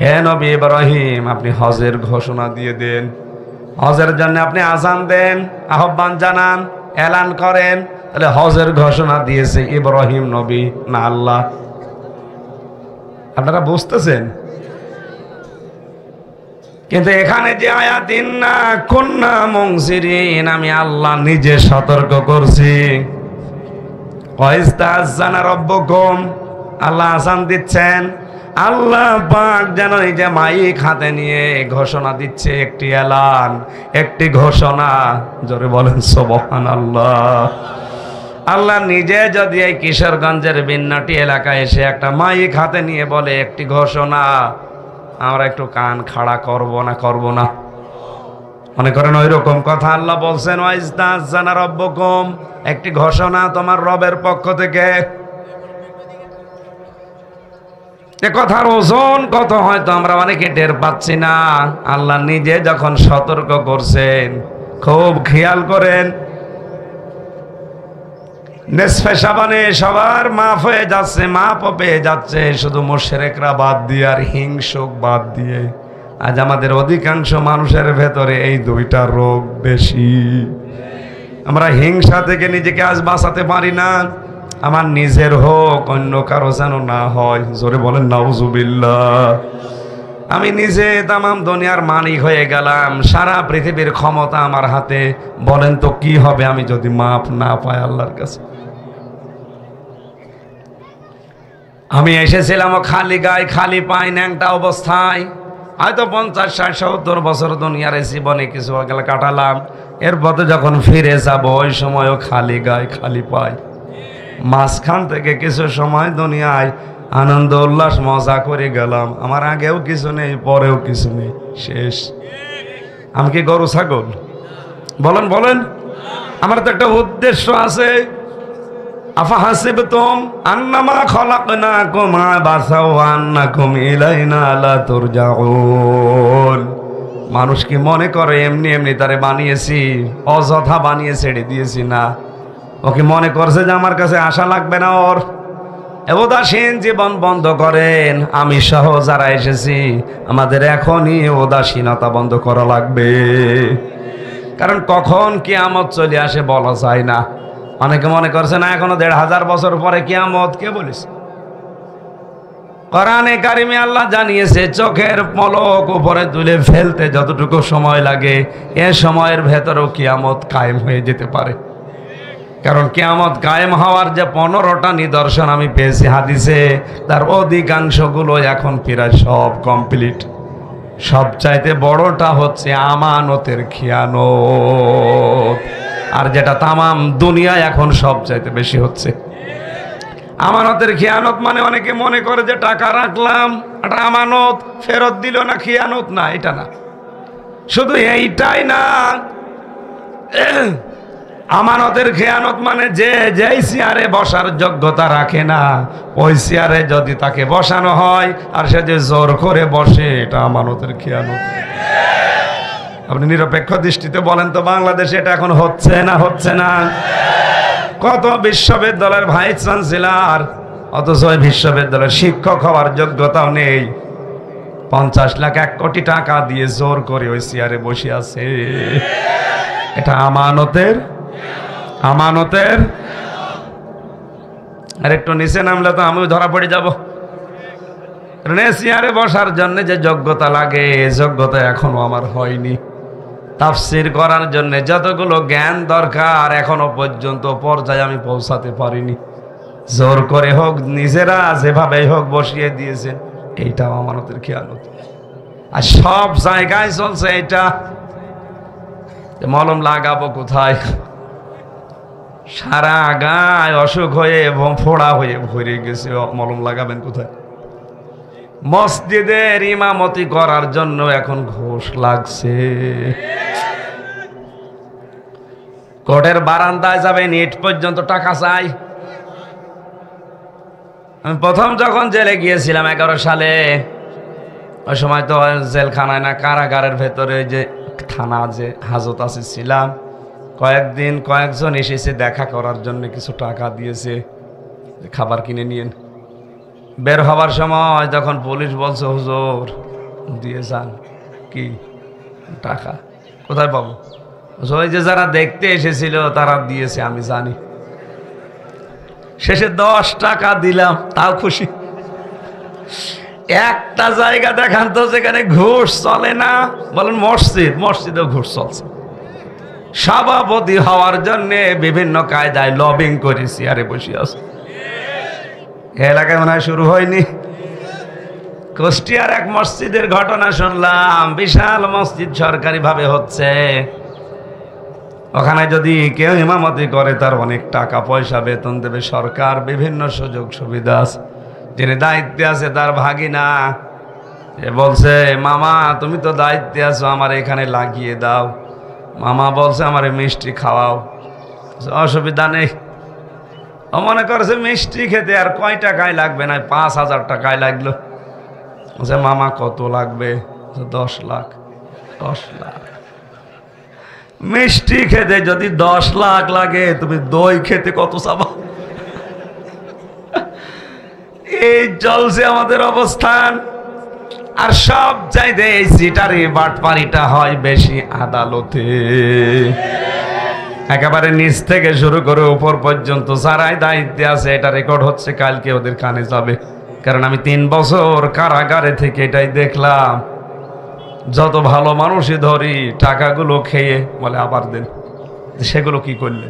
Speaker 1: হে নবী ইব্রাহিম, আপনি হজের ঘোষণা দিয়ে দেন। হজের জন্য আপনি আযান দেন, আহ্বান জানান, এলান করেন। তাহলে হজের ঘোষণা দিয়েছে ইব্রাহিম নবী না আল্লাহ? আপনারা বুঝতেছেন? কিন্তু এখানে যে আয়াত, ইন্না কুন্না মুনজিরিন, আমি আল্লাহ নিজে সতর্ক করছি। ওয়াইস্তাযানা রাব্বুকুম, আল্লাহ আযান দিচ্ছেন। আল্লাহ পাক যেন এই যে মাইক হাতে নিয়ে ঘোষণা দিচ্ছে, একটি এলান, একটি ঘোষণা। জোরে বলেন সুবহানাল্লাহ। আল্লাহ নিজে যদি এই কিশোরগঞ্জের বিন্নাটি এলাকায় এসে একটা মাইক হাতে নিয়ে বলে একটি ঘোষণা, আমরা একটু কান খাড়া করব না? মনে করেন ওই রকম কথা আল্লাহ বলছেন, ওয়াইস্তাযানা রাব্বুকুম, একটি ঘোষণা তোমার রবের পক্ষ থেকে। এ কথার ওজন কত হয়তো আমরা অনেকে টের পাচ্ছি না। আল্লাহ নিজে যখন সতর্ক করছেন, খুব খেয়াল করেন, নেসফে শাবানে সবার মাফ হয়ে যাচ্ছে, মাফও পেয়ে যাচ্ছে, শুধু মুশরিকরা বাদ দিয়ে আর হিংসুক বাদ দিয়ে। আজ আমাদের অধিকাংশ মানুষের ভেতরে এই দুইটা রোগ বেশি। আমরা হিংসা থেকে নিজেকে আজ বাঁচাতে পারি না। আমার নিজের হোক, অন্য কারো যেন না হয়। জোরে বলেন নাউজুবিল্লাহ। আমি নিজে তামাম দুনিয়ার মালিক হয়ে গেলাম, সারা পৃথিবীর ক্ষমতা আমার হাতে। বলেন তো কি হবে আমি যদি মাপ না পাই আল্লাহর কাছে? আমি এসেছিলাম খালি গায়ে খালি পাই ন্যাংটা অবস্থায়। হয়তো 50, 60, 70 বছর দুনিয়ার জীবনে কিছু গেলে কাটালাম। এরপরে যখন ফিরে যাব ওই সময়ও খালি গায়ে খালি পাই। মাঝখান থেকে কিছু সময় দুনিয়ায় আনন্দ উল্লাস মজা করে গেলাম। আমার আগেও কিছু নেই, পরেও কিছু নেই, শেষ। আমি কি গরু ছাগল? বলেন বলেন। আমার তো একটা উদ্দেশ্য আছে। আফাহাসিবতুম আন্নামা খলাকনাকুম আবাসা ওয়া আন্নাকুম ইলাইনা লা তুরজাউন। মানুষ কি মনে করে এমনি এমনি তারে বানিয়েছি, অযথা বানিয়ে ছেড়ে দিয়েছি? না, ও কি মনে করছে যে আমার কাছে আশা লাগবে না ওর? উদাসীন জীবন বন্ধ করেন। আমি সহ যারা এসেছি আমাদের এখনই উদাসীনতা বন্ধ করা লাগবে। কারণ কখন কিয়ামত চলে আসে বলা যায় না। অনেকে মনে করছে না এখনো 1500 বছর পরে কিয়ামত। কে বলিস? কোরআনে কারিমে আল্লাহ জানিয়েছে চোখের পলক উপরে তুলে ফেলতে যতটুকু সময় লাগে এ সময়ের ভেতরেও কিয়ামত কায়েম হয়ে যেতে পারে। কারণ কিয়ামত কায়েম হওয়ার যে 15টা নিদর্শন আমি পেয়েছি হাদিসে, তার অধিকাংশগুলো এখন প্রায় সব কমপ্লিট। সবচাইতে বড়টা হচ্ছে আমানতের খিয়ানত, আর যেটা তামাম দুনিয়ায় এখন সবচাইতে বেশি হচ্ছে। আমানতের খিয়ানত মানে অনেকে মনে করে যে টাকা রাখলাম, এটা আমানত, ফেরত দিল না, খিয়ানত না, এটা না। শুধু এইটাই না, আমানতের খেয়ানত মানে যে যেই চেয়ারে বসার যোগ্যতা রাখে না, ওই চেয়ারে যদি তাকে বসানো হয় আর সে যে জোর করে বসে, এটা আমানতের খেয়ানত। আপনি নিরপেক্ষ দৃষ্টিতে বলেন তো বাংলাদেশে এটা এখন হচ্ছে না? হচ্ছে না? কত বিশ্ববিদ্যালয়ের ভাইস চ্যান্সেলর, অথচ ওই বিশ্ববিদ্যালয়ের শিক্ষক হওয়ার যোগ্যতাও নেই। 50 লাখ 1 কোটি টাকা দিয়ে জোর করে ওই চেয়ারে বসে আছে। এটা আমানতের আমানতের আর একটু নিচে নামলে তো আমিও ধরা পড়ে যাব। চেয়ারে বসার জন্য যে যোগ্যতা লাগে, যোগ্যতা এখনো আমার হয়নি। তাফসীর করার জন্য যতগুলো জ্ঞান দরকার এখনো পর্যন্ত পর্যায়ে আমি পৌঁছাতে পারিনি। জোর করে হোক, নিজেরা যেভাবে হোক বসিয়ে দিয়েছেন, এইটাও আমানতের খেয়ানত। আর সব জায়গায় চলছে এটা। মলম লাগাবো কোথায়? সারা গায়ে অসুখ হয়ে এবং ফোড়া হয়ে ভরে গেছে, মলম লাগাবেন কোথায়? মসজিদের ইমামতি করার জন্য এখন ঘুষ লাগছে। কোর্টের বারান্দায় যাবেন, ইট পর্যন্ত টাকা চাই। আমি প্রথম যখন জেলে গিয়েছিলাম 11 সালে, ওই সময় তো জেলখানায় না কারাগারের ভেতরে যে থানা যে হাজত আছে ছিলাম। কয়েকজন এসেছে দেখা করার জন্য, কিছু টাকা দিয়েছে, খাবার কিনে নিয়েন। বের হবার সময় যখন পুলিশ বলছে হুজুর দিয়ে যান, কি টাকা কোথায় পাবো? ওই যে যারা দেখতে এসেছিল তারা দিয়েছে, আমি জানি। শেষে 10 টাকা দিলাম, তাও খুশি। একটা জায়গা দেখান তো যেখানে ঘুষ চলে না। বলেন মসজিদ, মসজিদেও ঘুষ চলছে। সভাপতি হওয়ার জন্য বিভিন্ন কায়দায় লবিং করেছি, আরে বসে আছে। এলাকায় মনে হয় শুরু হয়নি। কুষ্টিয়ার এক মসজিদের ঘটনা শুনলাম। বিশাল মসজিদ, সরকারি ভাবে হচ্ছে। ওখানে যদি কেউ ইমামতি করে তার অনেক টাকা পয়সা বেতন দেবে সরকার, বিভিন্ন সুযোগ সুবিধা আছে। যিনি দায়িত্বে আছে তার ভাগিনা বলছে, মামা তুমি তো দায়িত্বে আছো, আমার এখানে লাগিয়ে দাও। মামা বলছে আমারে মিষ্টি খাওয়াও। অসুবিধা নেই। ও মনে করছে মিষ্টি খেতে আর কয় টাকায় লাগবে না, 5000 টাকায় লাগলো। মামা কত লাগবে? 10 লাখ। 10 লাখ মিষ্টি খেতে যদি 10 লাখ লাগে, তুমি দই খেতে কত চাবা? এই চলছে আমাদের অবস্থান। আর সব চাইতে এই সিটারি বাটপারিটা হয় বেশি আদালতে। একেবারে নিচ থেকে শুরু করে উপর পর্যন্ত যারাই দায়িত্বে আছে, এটা রেকর্ড হচ্ছে, কালকে ওদের কানে যাবে। কারণ আমি 3 বছর কারাগারে থেকে এটাই দেখলাম। যত ভালো মানুষই ধরি, টাকাগুলো খেয়ে বলে আবার দেন। সেগুলো কি করলে?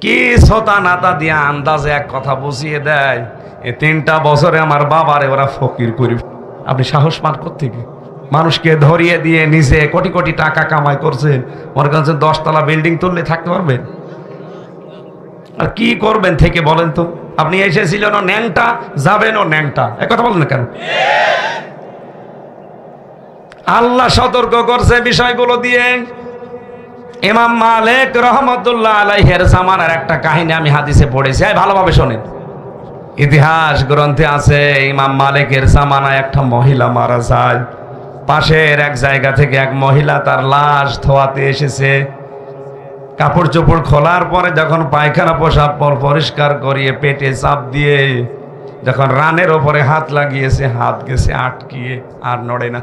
Speaker 1: কি ছতা নাতা দিয়ে আন্দাজে এক কথা বুঝিয়ে দেয়। এই 3টা বছরে আমার বাবারে ওরা ফকির করি। আপনি সাহস পান কোত্থেকে? মানুষকে ধরিয়ে দিয়ে নিজে কোটি কোটি টাকা কামাই করছেন, মনে করছেন 10 তলা বিল্ডিং তুললে থাকতে পারবেন? আর কি করবেন থেকে বলেন তো? আপনি এসেছিলেন ন্যাংটা, যাবেন ন্যাংটা, এক কথা বলেন না কেন? আল্লাহ সতর্ক করছে বিষয়গুলো দিয়ে। ইমাম মালিক রহমতুল্লাহ আলাইহির জামানার একটা কাহিনী আমি হাদিসে পড়েছি, ভালোভাবে শোনেন। ইতিহাস গ্রন্থে আছে, ইমাম মালিকের জামানায় একটা মহিলা মারা যায়। পাশের এক জায়গা থেকে এক মহিলা তার লাশ ধোয়াতে এসেছে। কাপড় চোপড় খোলার পরে যখন পায়খানা পোশাক পরিষ্কার করিয়ে পেটে চাপ দিয়ে যখন রানের ওপরে হাত লাগিয়েছে, হাত গেছে আটকিয়ে, আর নড়ে না।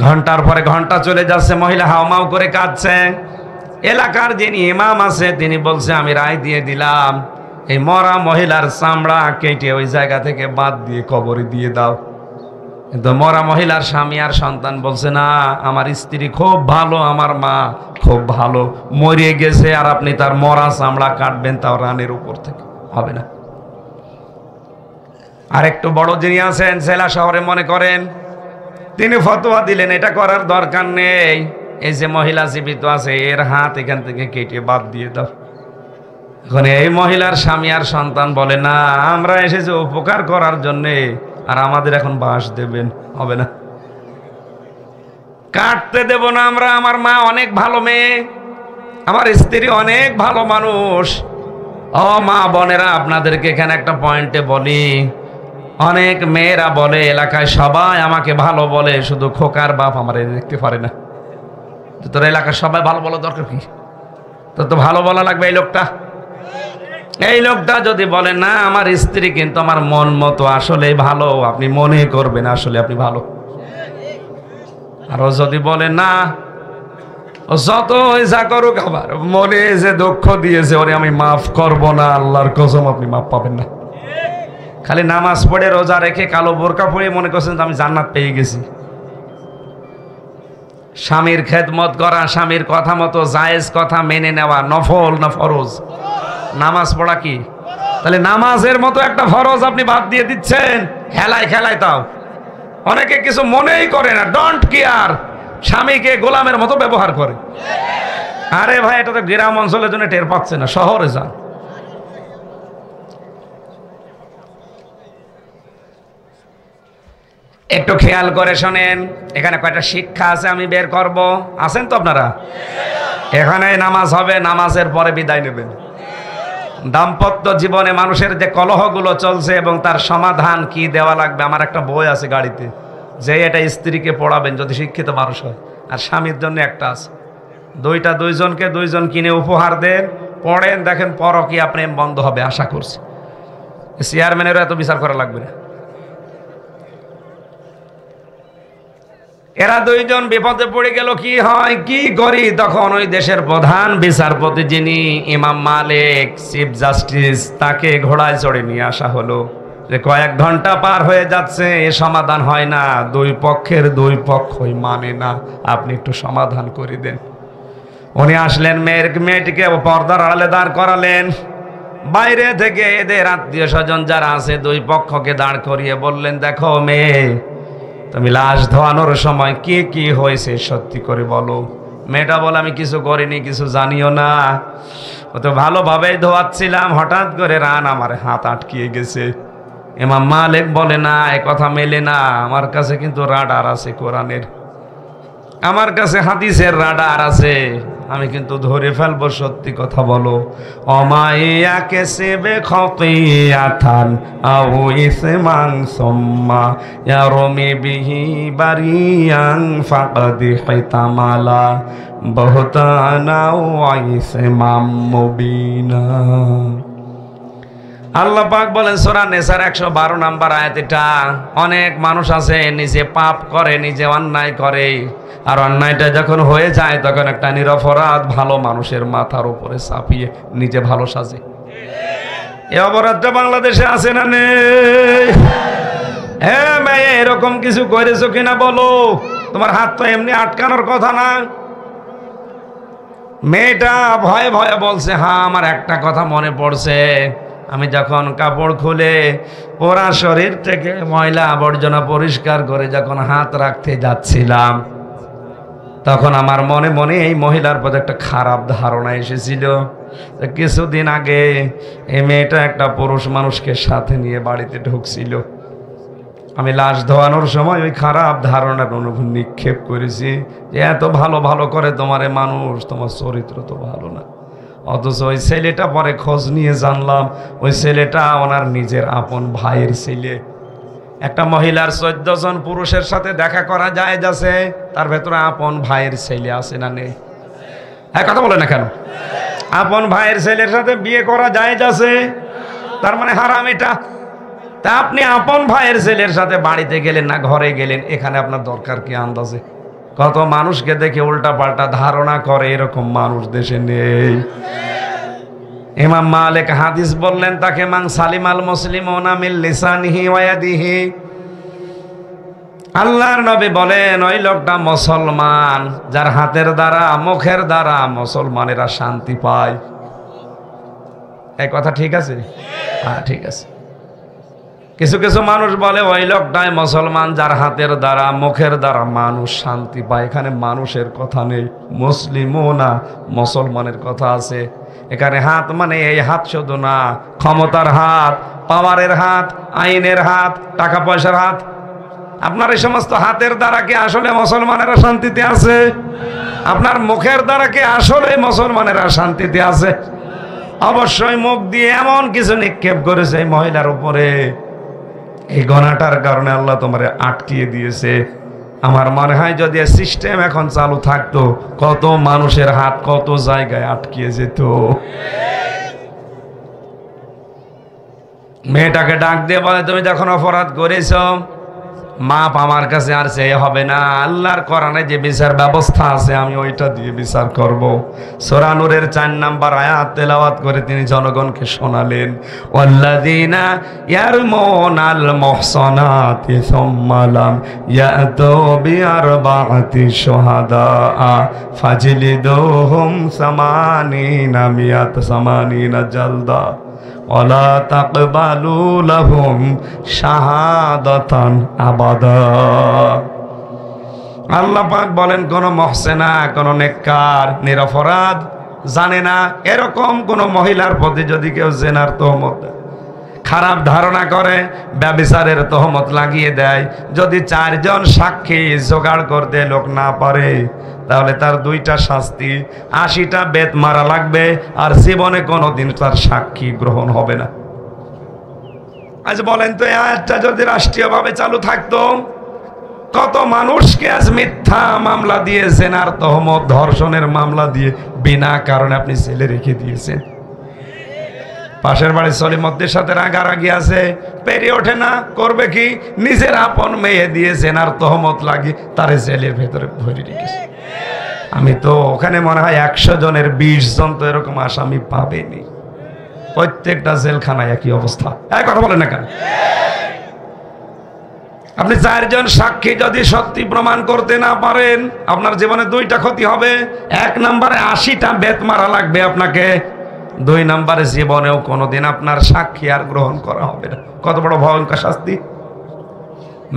Speaker 1: ঘন্টার পরে ঘন্টা চলে যাচ্ছে, মহিলা হাউমাউ করে কাঁদছে। এলাকার যিনি ইমাম আছে তিনি বলছে, আমি রায় দিয়ে দিলাম, এই মরা মহিলার চামড়া কেটে ওই জায়গা থেকে বাদ দিয়ে কবরে দিয়ে দাও। কিন্তু মরা মহিলার স্বামী আর সন্তান বলছে, না, আমার স্ত্রী খুব ভালো, আমার মা খুব ভালো, মরিয়ে গেছে, আর আপনি তার মরা চামড়া কাটবেন, তাও রানের উপর থেকে, হবে না। আর একটু বড় যিনি আছেন জেলা শহরে মনে করেন, তিনি ফতোয়া দিলেন এটা করার দরকার নেই, এই যে মহিলা জীবিত আছে এর হাত এখান থেকে কেটে বাদ দিয়ে দাও। এখন এই মহিলার স্বামী আর সন্তান বলে, না, আমরা এসেছি উপকার করার জন্যে, আর আমাদের এখন বাস দেবেন, হবে না, কাটতে দেব না আমরা। আমার মা অনেক ভালো মেয়ে, আমার স্ত্রী অনেক ভালো মানুষ। ও মা বোনেরা, আপনাদেরকে এখানে একটা পয়েন্টে বলি, অনেক মেয়েরা বলে এলাকায় সবাই আমাকে ভালো বলে, শুধু খোকার বাপ আমার দেখতে পারে না। তোর এলাকার সবাই ভালো বলা দরকার কি? তোর তো ভালো বলা লাগবে। এই লোকটা যদি বলে, না, আমার স্ত্রী কিন্তু আমার মন মতো আসলে ভালো, আপনি মনে করবেন আসলে আপনি ভালো। আর ও যদি বলে, না, ও যত যা করুক, আবার মনে যে দুঃখ দিয়েছে ওরে আমি মাফ করব না, আল্লাহর কসম আপনি মাফ পাবেন না। খালি নামাজ পড়ে রোজা রেখে কালো বোরকা পরে মনে করছেন আমি জান্নাত পেয়ে গেছি। স্বামীর খেদমত করা, স্বামীর কথা মতো জায়েজ কথা মেনে নেওয়া নফল না ফরজ? নামাজ পড়া কি? তাহলে নামাজের মতো একটা ফরজ আপনি বাদ দিয়ে দিচ্ছেন হেলায় খেলায়। তাও অনেকে কিছু মনেই করে না, ডোন্ট কেয়ার, স্বামীকে গোলামের মতো ব্যবহার করে। আরে ভাই, এটা তো গ্রাম অঞ্চলের জন্য টের পাচ্ছে না, শহরে যান। একটু খেয়াল করে শোনেন, এখানে কয়টা শিক্ষা আছে আমি বের করব। আছেন তো আপনারা? এখানে নামাজ হবে, নামাজের পরে বিদায় নেবেন। দাম্পত্য জীবনে মানুষের যে কলহগুলো চলছে এবং তার সমাধান কি দেওয়া লাগবে, আমার একটা বই আছে গাড়িতে, যে এটা স্ত্রীকে পড়াবেন যদি শিক্ষিত মানুষ হয়। আর স্বামীর জন্য একটা আছে, দুইজনকে দুইজন কিনে উপহার দেন, পড়েন, দেখেন পরকীয়া প্রেম বন্ধ হবে আশা করছি। চেয়ারম্যানেরও এত বিচার করা লাগবে না। এরা দুইজন বিপদে পড়ে গেল, কি হয়, কি করি? তখন ওই দেশের প্রধান বিচারপতি যিনি ইমাম মালিক, চিফ জাস্টিস, তাকে ঘোড়ায় চড়ে নিয়ে আসা হলো। যে কয়েক ঘন্টা পার হয়ে যাচ্ছে, এ সমাধান হয় না, দুই পক্ষের দুই পক্ষই মানে না, আপনি একটু সমাধান করে দেন। উনি আসলেন, মেয়েটিকে পর্দার আড়ালে দাঁড় করালেন। বাইরে থেকে এদের আত্মীয় স্বজন যারা আছে দুই পক্ষকে দাঁড় করিয়ে বললেন, দেখো মেয়ে, তুমি লাশ ধোয়ানোর সময় কি কি হয়েছে সত্যি করে বলো। মেয়েটা বলে, আমি কিছু করিনি, কিছু জানিও না, ও তো ভালোভাবেই ধোয়াচ্ছিলাম, হঠাৎ করে রান আমার হাত আটকিয়ে গেছে। ইমাম মালিক বলে, না, এ কথা মেলে না, আমার কাছে কিন্তু রাডার আছে কোরআনের। আমার কাছে হাদিসের রাডার আছে, আমি কিন্তু ধরে ফেলবো সত্যি কথা বলো। অমাইয়া কেসেবে খতিয়াতান আউ ইসমান সুম্মা ইয়ারমি বিহি বারিয়ান ফাকাদি হিতামালা বহুতানা ওয়া ইসমাম মুবিনা। আল্লাহ পাক বলেন সূরা নিসার 112 নম্বর আয়াত। এটা অনেক মানুষ আছে নিজে পাপ করে, নিজে অন্যায় করে, আর অন্যায়টা যখন হয়ে যায় তখন একটা নিরপরাধ ভালো মানুষের মাথার উপরে চাপিয়ে নিজে ভালো সাজে। এই অপরাধটা বাংলাদেশে আছে না নেই? হ্যাঁ মেয়ে, এরকম কিছু করেছো কিনা বলো? তোমার হাত তো এমনি আটকানোর কথা না। মেয়েটা ভয়ে ভয়ে বলছে, হ্যাঁ আমার একটা কথা মনে পড়ছে, আমি যখন কাপড় খুলে পোড়া শরীর থেকে ময়লা আবর্জনা পরিষ্কার করে যখন হাত রাখতে যাচ্ছিলাম, তখন আমার মনে মনে এই মহিলার প্রতি একটা খারাপ ধারণা এসেছিল। কিছুদিন আগে এই মেয়েটা একটা পুরুষ মানুষকে সাথে নিয়ে বাড়িতে ঢুকছিল। আমি লাশ ধোয়ানোর সময় ওই খারাপ ধারণার অনুভূতি নিক্ষেপ করেছি যে এত ভালো ভালো করে তোমার মানুষ, তোমার চরিত্র তো ভালো না। অথচ ওই ছেলেটা পরে খোঁজ নিয়ে জানলাম ওই ছেলেটা ওনার নিজের আপন ভাইয়ের ছেলে। একটা মহিলার 14 জন পুরুষের সাথে দেখা করা যায় যাচ্ছে, তার ভেতরে আপন ভাইয়ের ছেলে আছে না নেই? হ্যাঁ কথা বলে না কেন? আপন ভাইয়ের ছেলের সাথে বিয়ে করা যায় যাচ্ছে, তার মানে হারাম এটা। তা আপনি আপন ভাইয়ের ছেলের সাথে বাড়িতে গেলেন না ঘরে গেলেন, এখানে আপনার দরকার কি? আন্দাজে কত মানুষকে দেখে উল্টা পাল্টা ধারণা করে, এরকম মানুষ দেশে নেই। ইমাম মালিক হাদিস বললেন তাকে মান সালিমাল মুসলিমুনা মিন লিসানিহি ওয়া ইয়াদিহি। আল্লাহর নবী বলেন ওই লোকটা মুসলমান যার হাতের দ্বারা মুখের দ্বারা মুসলমানেরা শান্তি পায়। এই কথা ঠিক আছে? হ্যাঁ ঠিক আছে। কিছু কিছু মানুষ বলে ওই লোকটাই মুসলমান যার হাতের দ্বারা মুখের দ্বারা মানুষ শান্তি পায়। এখানে মানুষের কথা নেই, মুসলিমুনা মুসলমানের কথা আছে। এখানে হাত মানে এই হাত শুধু না, ক্ষমতার হাত, পাওয়ারের হাত, আইনের হাত, টাকা পয়সার হাত। আপনার এই সমস্ত হাতের দ্বারা কি আসলে মুসলমানেরা শান্তিতে আছে? আপনার মুখের দ্বারা কি আসলে মুসলমানেরা শান্তিতে আছে? অবশ্যই মুখ দিয়ে এমন কিছু নিক্ষেপ করেছে এই মহিলার উপরে, এই গণাটার কারণে আল্লাহ তোমারে আটকিয়ে দিয়েছে। আমার মনে হয় যদি সিস্টেম এখন চালু থাকতো, কত মানুষের হাত কত জায়গায় আটকিয়ে যেত। মেয়েটাকে ডাক দিয়ে বলে তুমি যখন অপরাধ করেছ মাপ আমার কাছে আর চেয়ে হবে না, আল্লাহর কোরআনে যে বিচার ব্যবস্থা আছে আমি ওইটা দিয়ে বিচার করব। সূরা নূরের 4 নম্বর আয়াত তেলাওয়াত করে তিনি জনগণকে শোনালেন, ওয়াল্লাযীনা ইয়ারমুনাল মুহসানাতি সুম্মা লাম ইয়াতু বিআরবাআতি শুহাদা ফাজলিদুহুম 80 জালদা ওয়ালা তাকবালু লাহুম শাহাদাতান আবাদা। আল্লাহ পাক বলেন কোন মুহসিনা, কোন নেককার, নিরপরাধ, জানে না এরকম কোন মহিলার প্রতি যদি কেউ জিনার তহমত দেয়, খারাপ ধারণা করে, ব্যভিচারের তহমত লাগিয়ে দেয়, যদি 4 জন সাক্ষী জোগাড় করতে লোক না পারে তাহলে তার 2টা শাস্তি, 80টা বেত মারা লাগবে, আর জীবনে কোনোদিন তার সাক্ষী গ্রহণ হবে না। আজ বলেন তো এই আয়াতটা যদি রাষ্ট্রীয়ভাবে চালু থাকতো, কত মানুষকে আজ মিথ্যা মামলা দিয়ে, জেনার তহমত, ধর্ষণের মামলা দিয়ে বিনা কারণে আপনি জেলে রেখে দিয়েছেন। পাশের বাড়ির সলিমদ্দের সাথে রাগারাগি আছে, পেরে ওঠে না, করবে কি? নিজের আপন মেয়ে দিয়ে জেনার তহমত লাগিয়ে তারে জেলের ভেতরে ভরে রেখেছে। আমি তো ওখানে মনে হয় 100 জনের 20 জন তো এরকম আসামি পাবেনি। প্রত্যেকটা জেলখানায় একই অবস্থা। এক কথা বলেন না কেন? আপনি 4 জন সাক্ষী যদি সত্যি প্রমাণ করতে না পারেন, আপনার জীবনে 2টা ক্ষতি হবে। 1 নম্বরে 80টা বেত মারা লাগবে আপনাকে, 2 নম্বরে জীবনেও কোনোদিন আপনার সাক্ষী আর গ্রহণ করা হবে না। কত বড় ভয়ঙ্কর শাস্তি!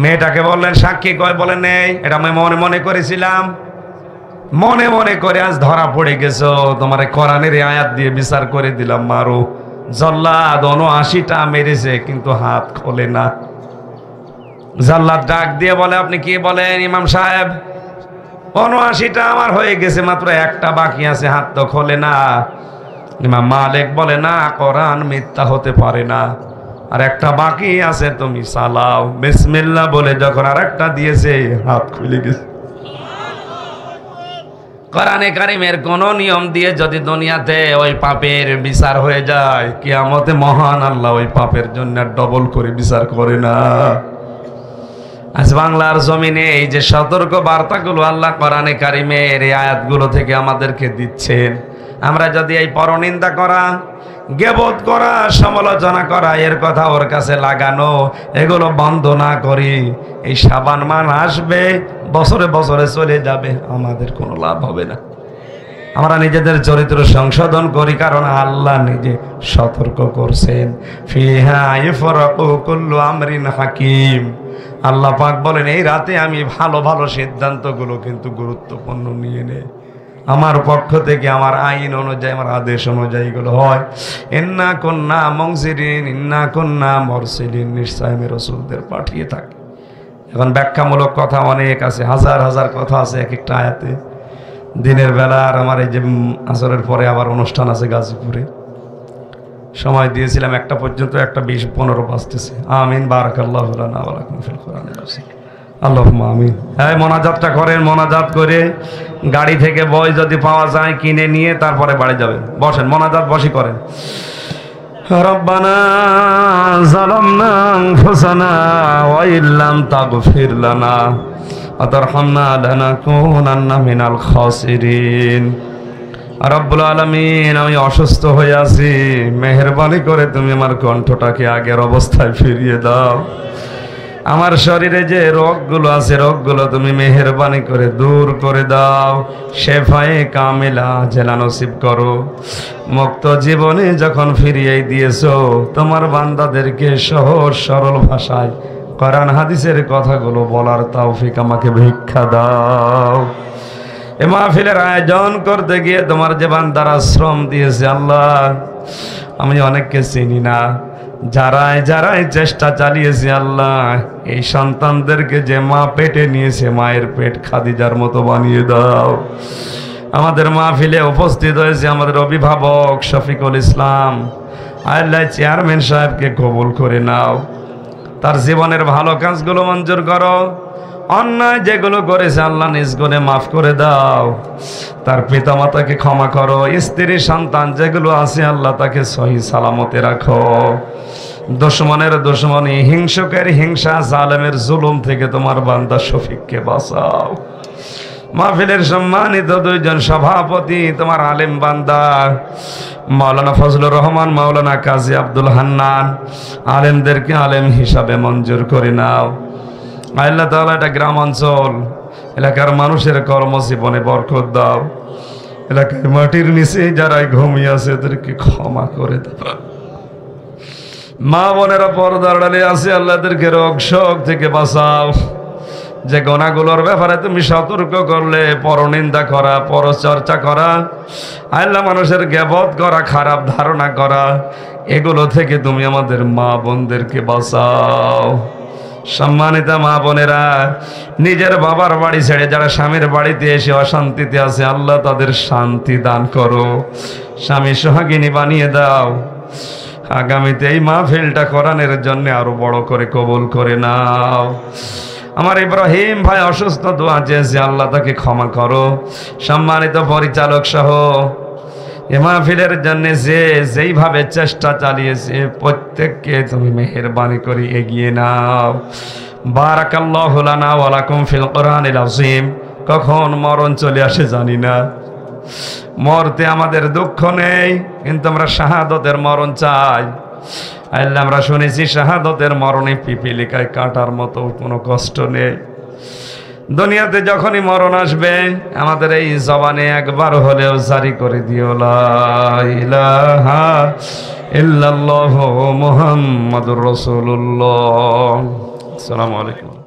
Speaker 1: মেয়েটাকে বললেন সাক্ষী কয়, বলেন নেই, এটা আমি মনে মনে করেছিলাম, মনে মনে করে আজ ধরা পড়ে গেছো, তোমার কোরআনের আয়াত দিয়ে বিচার করে দিলাম, মারো। জল্লাদ 79টা মেরেছে কিন্তু হাত খোলে না। জল্লাদ ডাক দিয়ে বলে, আপনি কি বলেন ইমাম সাহেব? ৭৯টা আমার হয়ে গেছে, মাত্র একটা বাকি আছে, হাত তো খোলে না। ইমাম মালিক বলে না, কোরআন মিথ্যা হতে পারে না, আর একটা বাকি আছে, তুমি চালাও। বিসমিল্লাহ বলে যখন আর একটা দিয়েছে, হাত খুলে গেছে। কোরআনে কারিমের কোন নিয়ম দিয়ে যদি দুনিয়াতে ওই পাপের বিচার হয়ে যায়, কিয়ামতে মহান আল্লাহ ওই পাপের জন্য ডবল করে বিচার করে না। আজ বাংলার জমিনে এই যে সতর্ক বার্তাগুলো আল্লাহ কোরআনে কারিমের এই আয়াতগুলো থেকে আমাদেরকে দিচ্ছেন, আমরা যদি এই পরনিন্দা করা, গীবত করা, সমালোচনা করা, এর কথা ওর কাছে লাগানো, এগুলো বন্ধ না করি, এই শাবান মাস আসবে, বছরে বছরে চলে যাবে, আমাদের কোনো লাভ হবে না। আমরা নিজেদের চরিত্র সংশোধন করি, কারণ আল্লাহ নিজে সতর্ক করছেন, ফিহা ইফরাকু কুল্লু আমরিন হাকিম। আল্লাহ পাক বলেন, এই রাতে আমি ভালো ভালো সিদ্ধান্তগুলো কিন্তু গুরুত্বপূর্ণ নিয়ে নেই। আমার পক্ষ থেকে আমার আইন অনুযায়ী, আমার আদেশ অনুযায়ী এগুলো হয়। ইন্না কুন্না মুনজিরিন ইন্না কুন্না মুরসিলিন, নিশ্চয় আমি রাসূলদের পাঠিয়ে থাকি। এখন ব্যাখ্যামূলক কথা অনেক আছে, হাজার হাজার কথা আছে এক একটা আয়াতে। দিনের বেলা আর আমার এই যে আসরের পরে আবার অনুষ্ঠান আছে গাজীপুরে, সময় দিয়েছিলাম 1টা পর্যন্ত, 1:20-15 বাজতেছে। আমিন। বারাকাল্লাহু লানা ওয়া লাকুম ফিল কোরআনিল আযীম। আল্লাহুম্মা আমিন। এই মোনাজাতটা করেন, মোনাজাত করে গাড়ি থেকে বই যদি পাওয়া যায় কিনে নিয়ে তারপরে বাড়ি যাবেন। বসেন, মোনাজাত বসি করেন। রব্বানা যালামনা আনফুসানা ওয়া ইল্লাম তাগফির লানা ওয়া তারহামনা লানাকুনান্না মিনাল খাসিরিন। রব্বুল আলামিন, আমি অসুস্থ হয়ে আছি, মেহেরবানি করে তুমি আমার কণ্ঠটাকে আগের অবস্থায় ফিরিয়ে দাও। আমার শরীরে যে রোগগুলো আছে, রোগগুলো তুমি মেহেরবানি করে দূর করে দাও। শেফায়ে কামিলা জেলা নসিব করো। মুক্ত জীবনে যখন ফিরিয়ে দিয়েছো, তোমার বান্দাদেরকে সহজ সরল ভাষায় কোরআন হাদিসের কথাগুলো বলার তৌফিক আমাকে ভিক্ষা দাও। এ মাহফিলের আয়োজন করতে গিয়ে তোমার যে বান্দারা শ্রম দিয়েছে, আল্লাহ আমি অনেককে চিনি না, যারাই যারাই চেষ্টা চালিয়েছে, আল্লাহ এই সন্তানদেরকে যে মা পেটে নিয়েছে, মায়ের পেট খাদিজার মতো বানিয়ে দাও। আমাদের মাহফিলে উপস্থিত হয়েছে আমাদের অভিভাবক শফিকুল ইসলাম, আল্লাহ চেয়ারম্যান সাহেবকে কবুল করে নাও, তার জীবনের ভালো কাজগুলো মঞ্জুর করো। অন্যায় যেগুলো করেছে আল্লাহ নিজ গুণে মাফ করে দাও। তার পিতা মাতাকে ক্ষমা করো। স্ত্রী সন্তান যেগুলো আছে আল্লাহ তাকে সহি সালামতে রাখো। দুশমনের দুশমনী, হিংসুকের হিংসা, জালেমের জুলুম থেকে তোমার বান্দা শফিককে বাঁচাও। মাহফিলের সম্মানিত 2 জন সভাপতি, তোমার আলেম বান্দা মাওলানা ফজলুর রহমান, মাওলানা কাজী আব্দুল হান্নান, আলেমদেরকে আলেম হিসাবে মঞ্জুর করে নাও। আল্লাহ তাআলা এটা গ্রাম অঞ্চল, এলাকার মানুষের কর্মজীবনে বরকত দাও। এলাকার মাটির নিচে যারা ঘুমিয়ে আছে এদেরকে ক্ষমা করে দাও। মা বোনেরা পর্দার আড়ালে আছে, আল্লাহদেরকে রোগ শোক থেকে বাঁচাও। যে গুনাহগুলোর ব্যাপারে তুমি সতর্ক করলে, পরনিন্দা করা, পরচর্চা করা, আল্লাহ মানুষের গীবত করা, খারাপ ধারণা করা, এগুলো থেকে তুমি আমাদের মা বোনদেরকে বাঁচাও। সম্মানিত মা বোনেরা, নিজের বাবার বাড়ি ছেড়ে যারা স্বামীর বাড়িতে এসে অশান্তিতে আছে, আল্লাহ তাদের শান্তি দান করো, স্বামী সোহাগিনী বানিয়ে দাও। আগামীতে এই মাহফিলটা কোরআনের জন্য আরো বড় করে কবুল করে নাও। আমার ইব্রাহিম ভাই অসুস্থ, দোয়া চেয়েছে, আল্লাহ তাকে ক্ষমা করো। সম্মানিত পরিচালক সহ এ মাহফিলের জন্য যেইভাবে চেষ্টা চালিয়েছে প্রত্যেককে তুমি মেহেরবানি করে এগিয়ে নাও। বারাকাল্লাহু লানা ওয়া লাকুম ফিল কোরআনিল আযীম। কখন মরণ চলে আসে জানি না, মরতে আমাদের দুঃখ নেই, কিন্তু আমরা শাহাদতের মরণ চাই। আল্লাহ আমরা শুনেছি শাহাদতের মরণে পিপিলিকায় কাটার মতো কোনো কষ্ট নেই। দুনিয়াতে যখনই মরণ আসবে আমাদের এই জবানে একবার হলেও জারি করে দিও লা ইলাহা ইল্লাল্লাহু মুহাম্মাদুর রাসূলুল্লাহ। আসসালামু আলাইকুম।